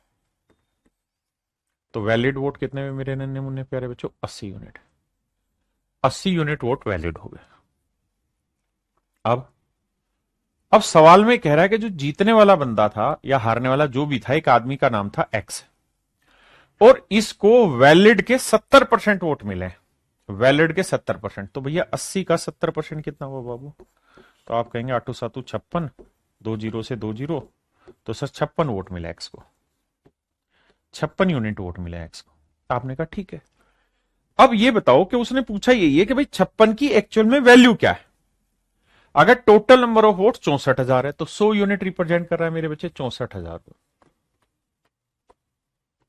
तो वैलिड वोट कितने में मेरे नन्हे मुन्ने प्यारे बच्चों? 80 यूनिट। 80 यूनिट वोट वैलिड हो गए। अब सवाल में कह रहा है कि जो जीतने वाला बंदा था या हारने वाला जो भी था, एक आदमी का नाम था एक्स, और इसको वैलिड के 70% वोट मिले। वैलिड के 70%, तो भैया 80 का 70% कितना हुआ बाबू? तो आप कहेंगे 8 7 56, 2 जीरो से 2 जीरो, तो सर 56 वोट मिले एक्स को। 56 यूनिट वोट मिले एक्स को। आपने कहा ठीक है। अब ये बताओ कि उसने पूछा यही है कि भाई 56 की एक्चुअल में वैल्यू क्या है। अगर टोटल नंबर ऑफ वोट 64,000 है तो 100 यूनिट रिप्रेजेंट कर रहा है मेरे बच्चे 64,000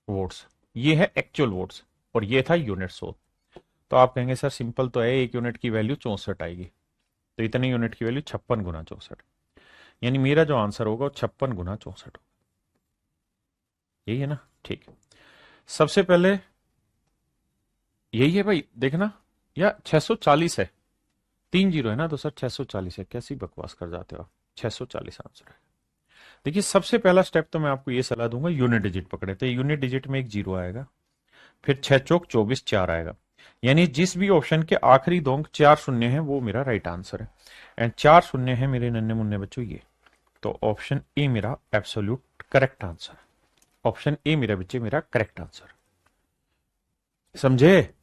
वोट्स। ये है एक्चुअल वोट्स और ये था यूनिट 100। तो आप कहेंगे सर सिंपल तो है, एक यूनिट की वैल्यू 64 आएगी, तो इतने यूनिट की वैल्यू 56 गुना 64। यानी मेरा जो आंसर होगा वो 56 गुना 64। यही है ना? ठीक है। सबसे पहले यही है भाई, देखना, या 640 है, 3 जीरो है ना, तो सर 640 है। कैसी बकवास कर जाते हो आप? 640 आंसर है। देखिए सबसे पहला स्टेप तो मैं आपको ये सलाह दूंगा, यूनिट डिजिट पकड़े। तो यूनिट डिजिट में एक जीरो आएगा, फिर 6 चौक 24, 4 आएगा। यानी जिस भी ऑप्शन के आखिरी दो अंक 4 शून्य है वो मेरा राइट आंसर है। एंड 4 शून्य है मेरे नन्हे मुन्ने बच्चों ये। तो ऑप्शन ए मेरा absolute correct answer. Option A मेरा बच्चे मेरा करेक्ट आंसर। समझे?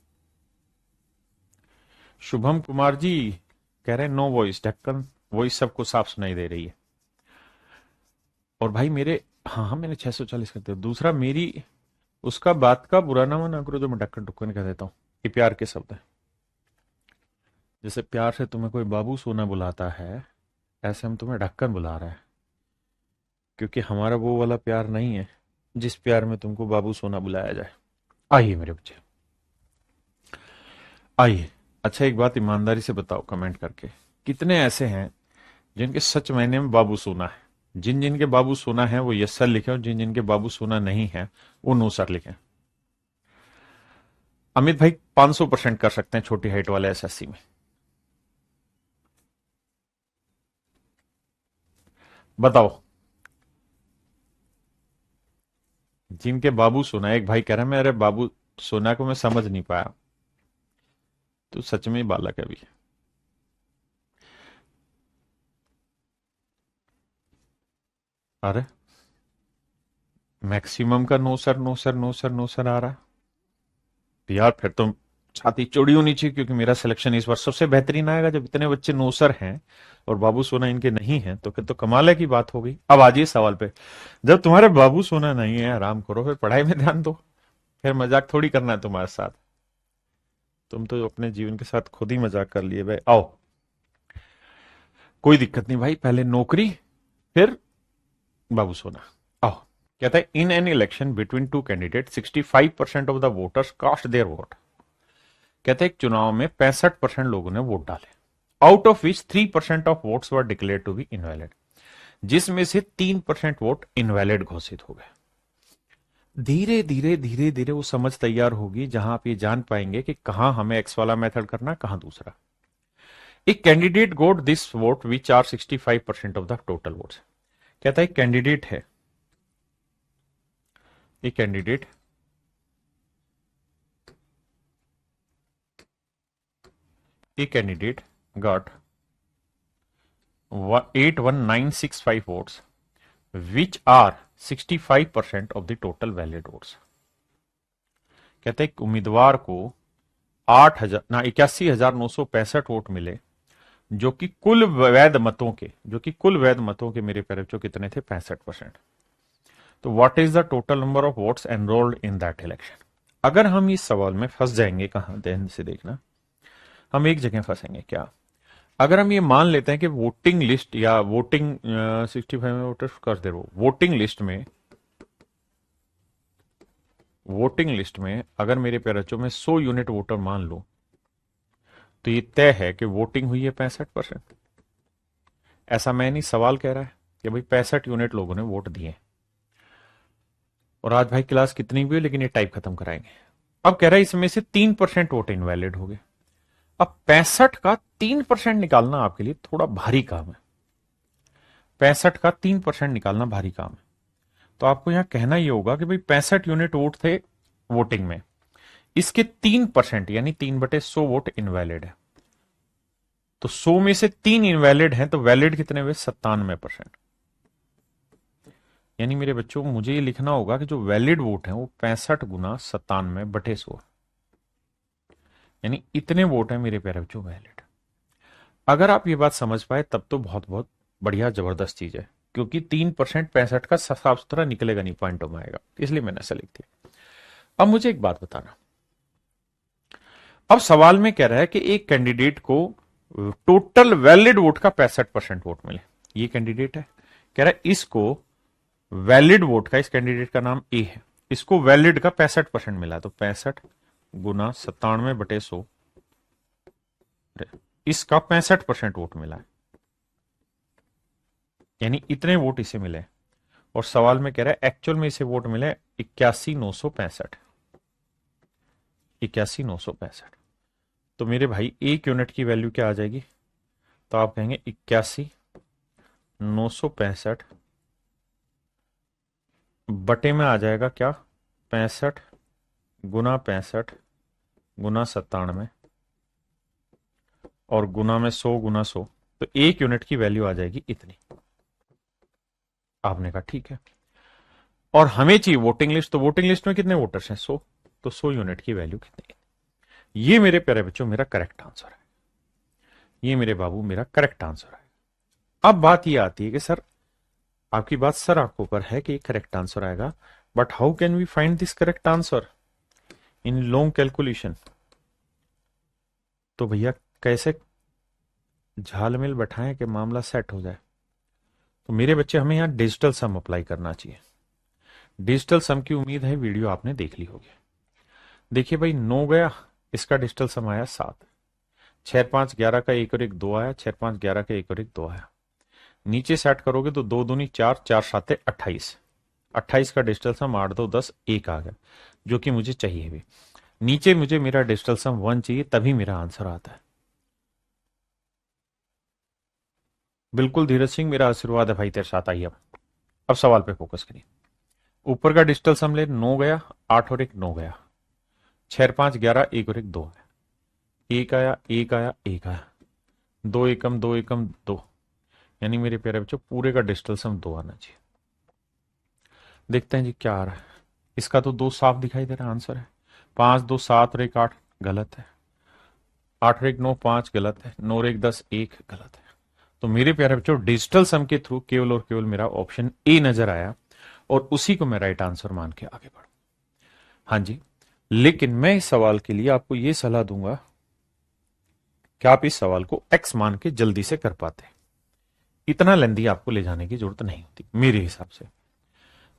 शुभम कुमार जी कह रहे हैं नो वॉइस, ढक्कन वॉइस सबको साफ सुनाई दे रही है। और भाई मेरे, हाँ हाँ मैंने 640 कर दिया। दूसरा, मेरी उसका बात का बुरा ना मना करो जो मैं ढक्कन ढुक्कन कह देता हूँ, ये प्यार के शब्द है। जैसे प्यार से तुम्हें कोई बाबू सोना बुलाता है, ऐसे हम तुम्हें ढक्कन बुला रहे हैं। क्योंकि हमारा वो वाला प्यार नहीं है जिस प्यार में तुमको बाबू सोना बुलाया जाए। आइए मेरे बच्चे, आइए। अच्छा एक बात ईमानदारी से बताओ कमेंट करके, कितने ऐसे हैं जिनके सच मायने में बाबू सोना है? जिन जिनके बाबू सोना है वो यस सर लिखे, और जिन जिनके बाबू सोना नहीं है वो नो सर लिखे। अमित भाई 500% कर सकते हैं छोटी हाइट वाले एसएससी में। बताओ। जिनके बाबू सोना, एक भाई कह रहा है मेरे बाबू सोना को मैं समझ नहीं पाया, तो सच में ही बालक है अभी। अरे मैक्सिमम का no sir no sir no sir no sir आ रहा है। तो यार फिर तो छाती चौड़ी होनी चाहिए, क्योंकि मेरा सिलेक्शन इस बार सबसे बेहतरीन आएगा। जब इतने बच्चे नो सर हैं और बाबू सोना इनके नहीं है, तो फिर तो कमाल की बात हो गई। अब आ जाइए सवाल पे। जब तुम्हारे बाबू सोना नहीं है, आराम करो, फिर पढ़ाई में ध्यान दो। फिर मजाक थोड़ी करना है तुम्हारे साथ। तुम तो अपने जीवन के साथ खुद ही मजाक कर लिए भाई। आओ, कोई दिक्कत नहीं भाई, पहले नौकरी फिर बाबू सोना। आओ। कहता है in an election between two candidate 65% of the voters cast their vote. कहते हैं एक चुनाव में 65% लोगों ने वोट डाले, out of which 3% of votes were declared to be invalid, जिसमें से 3% वोट इनवैलिड घोषित हो गए। धीरे धीरे धीरे धीरे वो समझ तैयार होगी, जहां आप ये जान पाएंगे कि कहां हमें एक्स वाला मेथड करना, कहां दूसरा। एक candidate got this vote which are 65% of the total votes. कहता है कैंडिडेट है, एक candidate a candidate got 81965 votes, which are 65% of the total valid votes। कहते हैं उम्मीदवार को 81,965 वोट मिले, जो कि कुल वैध मतों के, मेरे प्यारे बच्चों कितने थे? 65%। तो what is the total number of votes enrolled in that election. अगर हम इस सवाल में फंस जाएंगे, कहां ध्यान से देखना, हम एक जगह फंसेंगे क्या। अगर हम ये मान लेते हैं कि वोटिंग लिस्ट या वोटिंग 65 में वोटर्स कर दे रहे, वोटिंग लिस्ट में अगर मेरे प्यारे बच्चों में 100 यूनिट वोटर मान लो, तो ये तय है कि वोटिंग हुई है 65%। ऐसा मैं नहीं, सवाल कह रहा है कि भाई 65 यूनिट लोगों ने वोट दिए। और आज भाई क्लास कितनी भी हुई, लेकिन ये टाइप खत्म कराएंगे। अब कह रहा है इसमें से 3% वोट इनवैलिड हो गए। अब 65 का 3% निकालना आपके लिए थोड़ा भारी काम है। 65 का 3% निकालना भारी काम है। तो आपको यहां कहना ही होगा कि भाई 65 यूनिट वोट थे वोटिंग में, इसके 3% यानी 3/100 वोट इनवैलिड है। तो 100 में से 3 इनवैलिड हैं, तो वैलिड कितने हुए? 97%। यानी मेरे बच्चों मुझे ये लिखना होगा कि जो वैलिड वोट है वो 65 गुना 97/100, यानी इतने वोट है मेरे प्यारे बच्चों वैलिड। अगर आप ये बात समझ पाए तब तो बहुत बहुत बढ़िया, जबरदस्त चीज है, क्योंकि 3% 65 का साफ सुथरा निकलेगा नहीं, पॉइंटों में आएगा, इसलिए मैंने ऐसा लिख दिया। अब मुझे एक बात बताना, अब सवाल में कह रहा है कि एक कैंडिडेट को टोटल वैलिड वोट का 65% वोट मिले। ये कैंडिडेट है, कह रहा है इसको वैलिड वोट का, इस कैंडिडेट का नाम ए है, इसको वैलिड का 65% मिला, तो 65 गुना 97/100, इसका 65% वोट मिला है, यानी इतने वोट इसे मिले। और सवाल में कह रहा है एक्चुअल में इसे वोट मिले 81,965, 81,965। तो मेरे भाई एक यूनिट की वैल्यू क्या आ जाएगी? तो आप कहेंगे 81,965 बटे में आ जाएगा क्या? 65 गुना 65 गुना 97 और गुना में 100 गुना 100, तो एक यूनिट की वैल्यू आ जाएगी इतनी। आपने कहा ठीक है, और हमें चाहिए वोटिंग लिस्ट, तो वोटिंग लिस्ट में कितने वोटर्स हैं? 100, तो 100 यूनिट की वैल्यू कितनी? ये मेरे प्यारे बच्चों मेरा करेक्ट आंसर है, ये मेरे बाबू मेरा करेक्ट आंसर है। अब बात ये आती है कि सर, आपकी बात सर आंखों पर है कि करेक्ट आंसर आएगा, but how can we find this correct answer in long calculation. तो भैया कैसे झालमेल बैठाएं कि मामला सेट हो जाए। तो मेरे बच्चे हमें यहां डिजिटल सम अप्लाई करना चाहिए। डिजिटल सम की उम्मीद है वीडियो आपने देख ली होगी। देखिए भाई 9 गया, इसका डिजिटल सम आया 7, 6 5 11 का 1 और 1 2 आया, 6 5 11 का 1 और 1 2 आया। नीचे सेट करोगे तो 2 दूनी 4, 4 7 28, 28 का डिजिटल सम 8 2 10 1 आ गया, जो कि मुझे चाहिए भी। नीचे मुझे मेरा डिजिटल सम 1 चाहिए, तभी मेरा आंसर आता है। बिल्कुल धीरज सिंह, मेरा आशीर्वाद है भाई तेरे साथ। आइए अब सवाल पे फोकस करिए। ऊपर का डिजिटल सम ले, 9 गया, 8 और 1 9 गया, 6 5 11, 1 और 1 2 है, एक आया, एक आया, एक आया, दो एकम, दो एकम, दो। यानी मेरे प्यारे बच्चों पूरे का डिजिटल सम 2 आना चाहिए। देखते हैं जी क्या आ रहा है। इसका तो 2 साफ दिखाई दे रहा है, आंसर है 5 2 7 और 1 8, गलत है। 8 और 1 9 5, गलत है। 9 और 1 10, 1, गलत है। तो मेरे प्यारे बच्चों डिजिटल सम के थ्रू केवल और केवल मेरा ऑप्शन ए नजर आया और उसी को मैं राइट आंसर मान के आगे बढ़ू। हाँ जी, लेकिन मैं इस सवाल के लिए आपको यह सलाह दूंगा कि आप इस सवाल को एक्स मान के जल्दी से कर पाते। इतना लेंदी आपको ले जाने की जरूरत नहीं होती मेरे हिसाब से।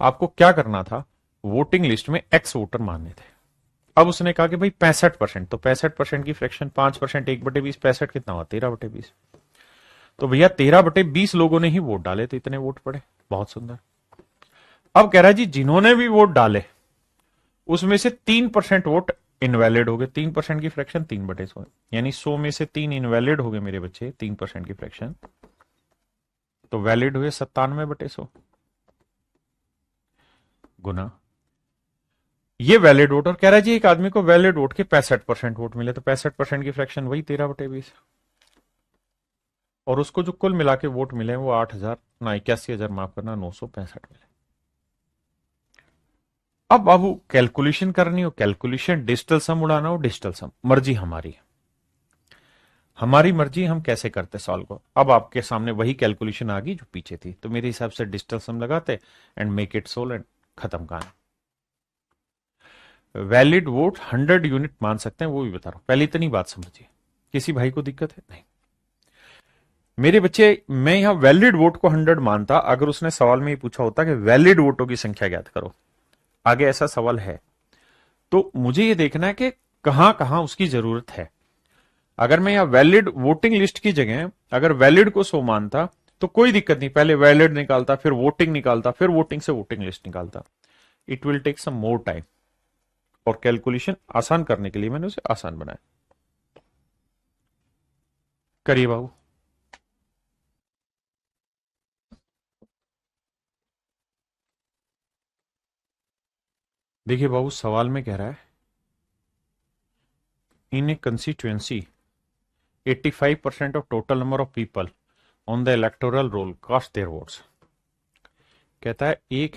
आपको क्या करना था, वोटिंग लिस्ट में एक्स वोटर मानने थे। अब उसने कहा कि भाई 65%, तो 65% की फ्रैक्शन 5%, 1/20, 65 कितना हुआ, 13/20। तो भैया 13/20 लोगों ने ही वोट डाले, तो इतने वोट पड़े। बहुत सुंदर। अब कह रहा है जी जिन्होंने भी वोट डाले उसमें से 3% वोट इनवैलिड हो गए। 3% की फ्रैक्शन 3/100, यानी 100 में से 3 इनवैलिड हो गए मेरे बच्चे, 3% की फ्रैक्शन। तो वैलिड हुए 97/100 गुना ये वैलिड वोट। और कह रहा है जी एक आदमी को वैलिड वोट के 65% वोट मिले, तो 65% की फ्रैक्शन वही 13/20, और उसको जो कुल मिला के वोट मिले वो 8,000 ना 81,000, माफ करना, 965 मिले। अब बाबू कैलकुलेशन करनी हो कैलकुलेशन, डिजिटल सम उड़ाना हो डिजिटल सम, मर्जी हमारी है। हमारी मर्जी हम कैसे करते सॉल्व को। अब आपके सामने वही कैलकुलेशन आ गई जो पीछे थी, तो मेरे हिसाब से डिजिटल सम लगाते and make it solve and खत्म कहानी। वैलिड वोट 100 यूनिट मान सकते हैं, वो भी बता रहा हूं। पहले इतनी बात समझिए, किसी भाई को दिक्कत है नहीं। मेरे बच्चे मैं यहां वैलिड वोट को 100 मानता अगर उसने सवाल में ही पूछा होता कि वैलिड वोटों की संख्या ज्ञात करो। आगे ऐसा सवाल है तो मुझे यह देखना है कि कहां कहां उसकी जरूरत है। अगर मैं यहां वैलिड वोटिंग लिस्ट की जगह अगर वैलिड को 100 मानता तो कोई दिक्कत नहीं, पहले वैलिड निकालता, फिर वोटिंग निकालता, फिर वोटिंग से वोटिंग लिस्ट निकालता। It will take some more time, और कैलकुलेशन आसान करने के लिए मैंने उसे आसान बनाया। करिए बाबू। देखिए बाबू, सवाल में कह रहा है इन ए constituency 85% of total number of people on the electoral roll cast their votes। कहता है एक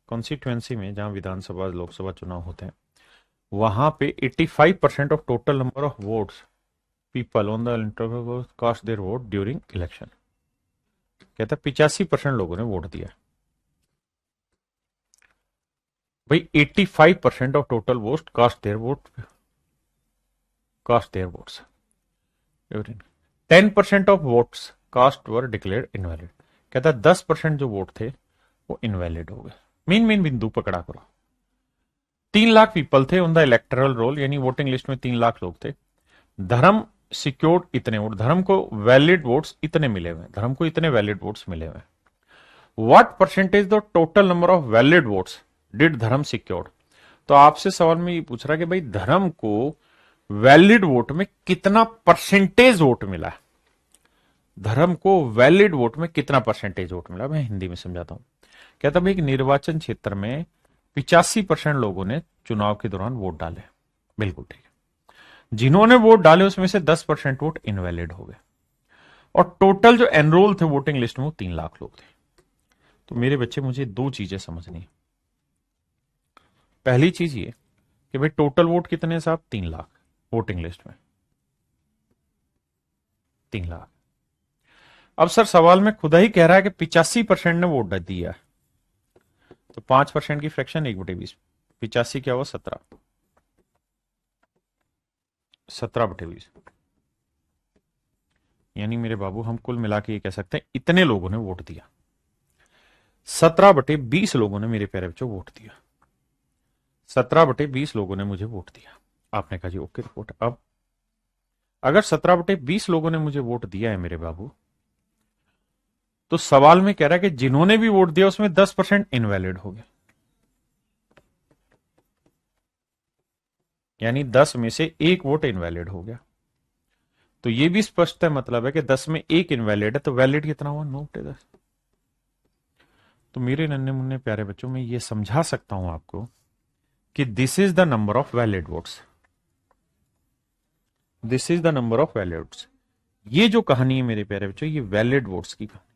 कॉन्स्टिट्यूएंसी में जहां विधानसभा लोकसभा चुनाव होते हैं वहां पे 85% of total number of votes people on the electoral cast their vote during election. कहता है 85% लोगों ने वोट दिया। भाई 85% of total vote cast their votes, 10% of votes cast were declared invalid. कहता है 10% जो वोट थे वो इनवैलिड हो गए। मेन मेन बिंदु पकड़ा करो। 3 लाख पीपल थे ऑन द इलेक्टरल रोल, यानी वोटिंग लिस्ट में 3 लाख लोग थे। धर्म सिक्योर्ड इतने वोट, धर्म को वैलिड वोट्स इतने मिले हुए, धर्म को इतने वैलिड वोट्स मिले हुए। What percentage the total number of valid votes did धर्म सिक्योर्ड। तो आपसे सवाल में ये पूछ रहा है कि भाई धर्म को वैलिड वोट में कितना परसेंटेज वोट मिला। धर्म को वैलिड वोट में कितना परसेंटेज वोट मिला, मैं हिंदी में समझाता हूं। कहता भाई एक निर्वाचन क्षेत्र में 85% लोगों ने चुनाव के दौरान वोट डाले। बिल्कुल ठीक है। जिन्होंने वोट डाले उसमें से 10% वोट इनवैलिड हो गए, और टोटल जो एनरोल थे वोटिंग लिस्ट में वो 3 लाख लोग थे। तो मेरे बच्चे मुझे दो चीजें समझनी। पहली चीज ये कि भाई टोटल वोट कितने हैं साहब, 3 लाख वोटिंग लिस्ट में, 3 लाख। अब सर सवाल में खुदा ही कह रहा है कि 85% ने वोट दिया, तो 5% की फ्रैक्शन 1/20, 85 क्या हुआ 17, 17/20। यानी मेरे बाबू हम कुल मिला के ये कह सकते हैं इतने लोगों ने वोट दिया। 17/20 लोगों ने मेरे प्यारे बच्चों वोट दिया। 17/20 लोगों ने मुझे वोट दिया। आपने कहा जी ओके रिपोर्ट। अब अगर 17/20 लोगों ने मुझे वोट दिया है मेरे बाबू, तो सवाल में कह रहा है कि जिन्होंने भी वोट दिया उसमें 10% इनवैलिड हो गया, यानी 10 में से एक वोट इनवैलिड हो गया। तो ये भी स्पष्ट है, मतलब है कि 10 में एक इनवैलिड है, तो वैलिड कितना हुआ, नोट है 10। तो मेरे नन्हे मुन्ने प्यारे बच्चों, मैं ये समझा सकता हूं आपको कि this is the number of valid votes, this is the number of valid votes. ये जो कहानी है मेरे प्यारे बच्चों, ये वैलिड वोट्स की कहानी,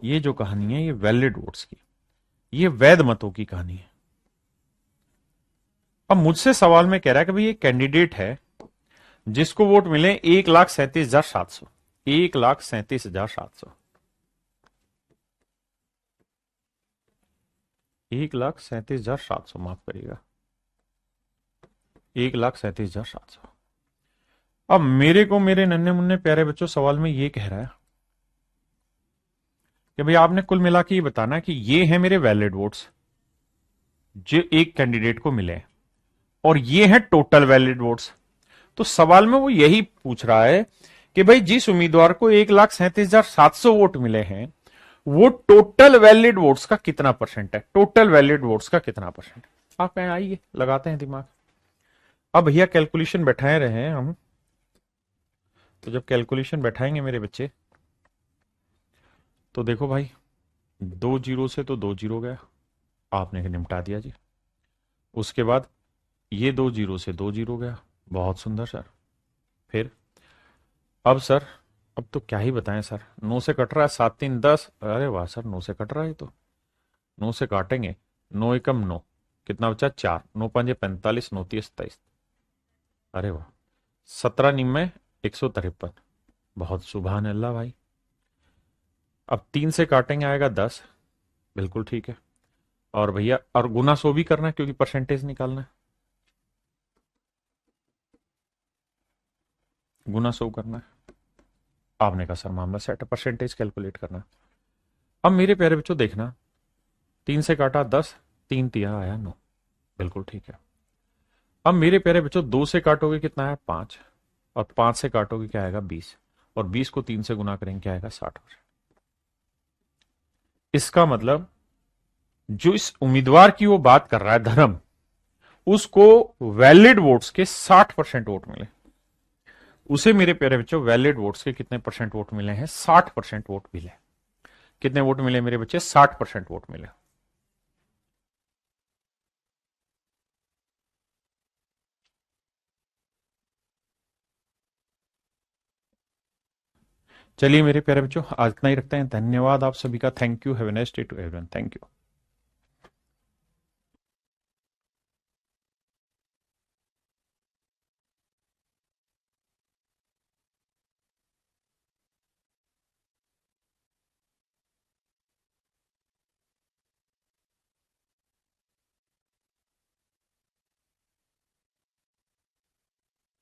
ये जो कहानी है ये वैलिड वोट्स की, ये वैध मतों की कहानी है। अब मुझसे सवाल में कह रहा है कि भाई ये कैंडिडेट है जिसको वोट मिले 1,37,700, 1,37,700, 1,37,700, माफ करिएगा, 1,37,700। अब मेरे को मेरे नन्हे मुन्ने प्यारे बच्चों सवाल में ये कह रहा है कि भाई आपने कुल मिला के ये बताना कि ये है मेरे वैलिड वोट्स जो एक कैंडिडेट को मिले, और ये है टोटल वैलिड वोट्स। तो सवाल में वो यही पूछ रहा है कि भाई जिस उम्मीदवार को 1,37,700 वोट मिले हैं, वो टोटल वैलिड वोट्स का कितना परसेंट है, टोटल वैलिड वोट्स का कितना परसेंट। आप कहें आइए लगाते हैं दिमाग। अब भैया कैलकुलेशन बैठाए रहे हैं हम, तो जब कैलकुलेशन बैठाएंगे मेरे बच्चे, तो देखो भाई, 2 जीरो से तो 2 जीरो गया, आपने निपटा दिया जी। उसके बाद ये 2 जीरो से 2 जीरो गया, बहुत सुंदर सर। फिर अब सर, अब तो क्या ही बताएं सर, 9 से कट रहा है, 7 3 10, अरे वाह सर, 9 से कट रहा है, तो 9 से काटेंगे, 9 एकम 9, कितना बचा 4, 9 5 45, 9 30 27, अरे वाह, 17 निम में 153, बहुत सुभान अल्लाह भाई। अब 3 से काटेंगे आएगा 10, बिल्कुल ठीक है। और भैया और गुना 100 भी करना है क्योंकि परसेंटेज निकालना है, गुना 100 करना है। आपने कहा सर मामला सेट है, परसेंटेज कैलकुलेट करना है। अब मेरे प्यारे बच्चों देखना, 3 से काटा 10, 3 तिया आया 9, बिल्कुल ठीक है। अब मेरे प्यारे बच्चों 2 से काटोगे कितना है 5, और 5 से काटोगे क्या आएगा 20, और 20 को 3 से गुना करेंगे क्या आएगा 60। इसका मतलब जो इस उम्मीदवार की वो बात कर रहा है धर्म, उसको वैलिड वोट्स के 60% वोट मिले, उसे मेरे प्यारे बच्चों वैलिड वोट्स के कितने परसेंट वोट मिले हैं, 60% वोट मिले। कितने वोट मिले मेरे बच्चे, 60% वोट मिले। चलिए मेरे प्यारे बच्चों, आज इतना ही रखते हैं। धन्यवाद आप सभी का, thank you, have a nice day to everyone, thank you.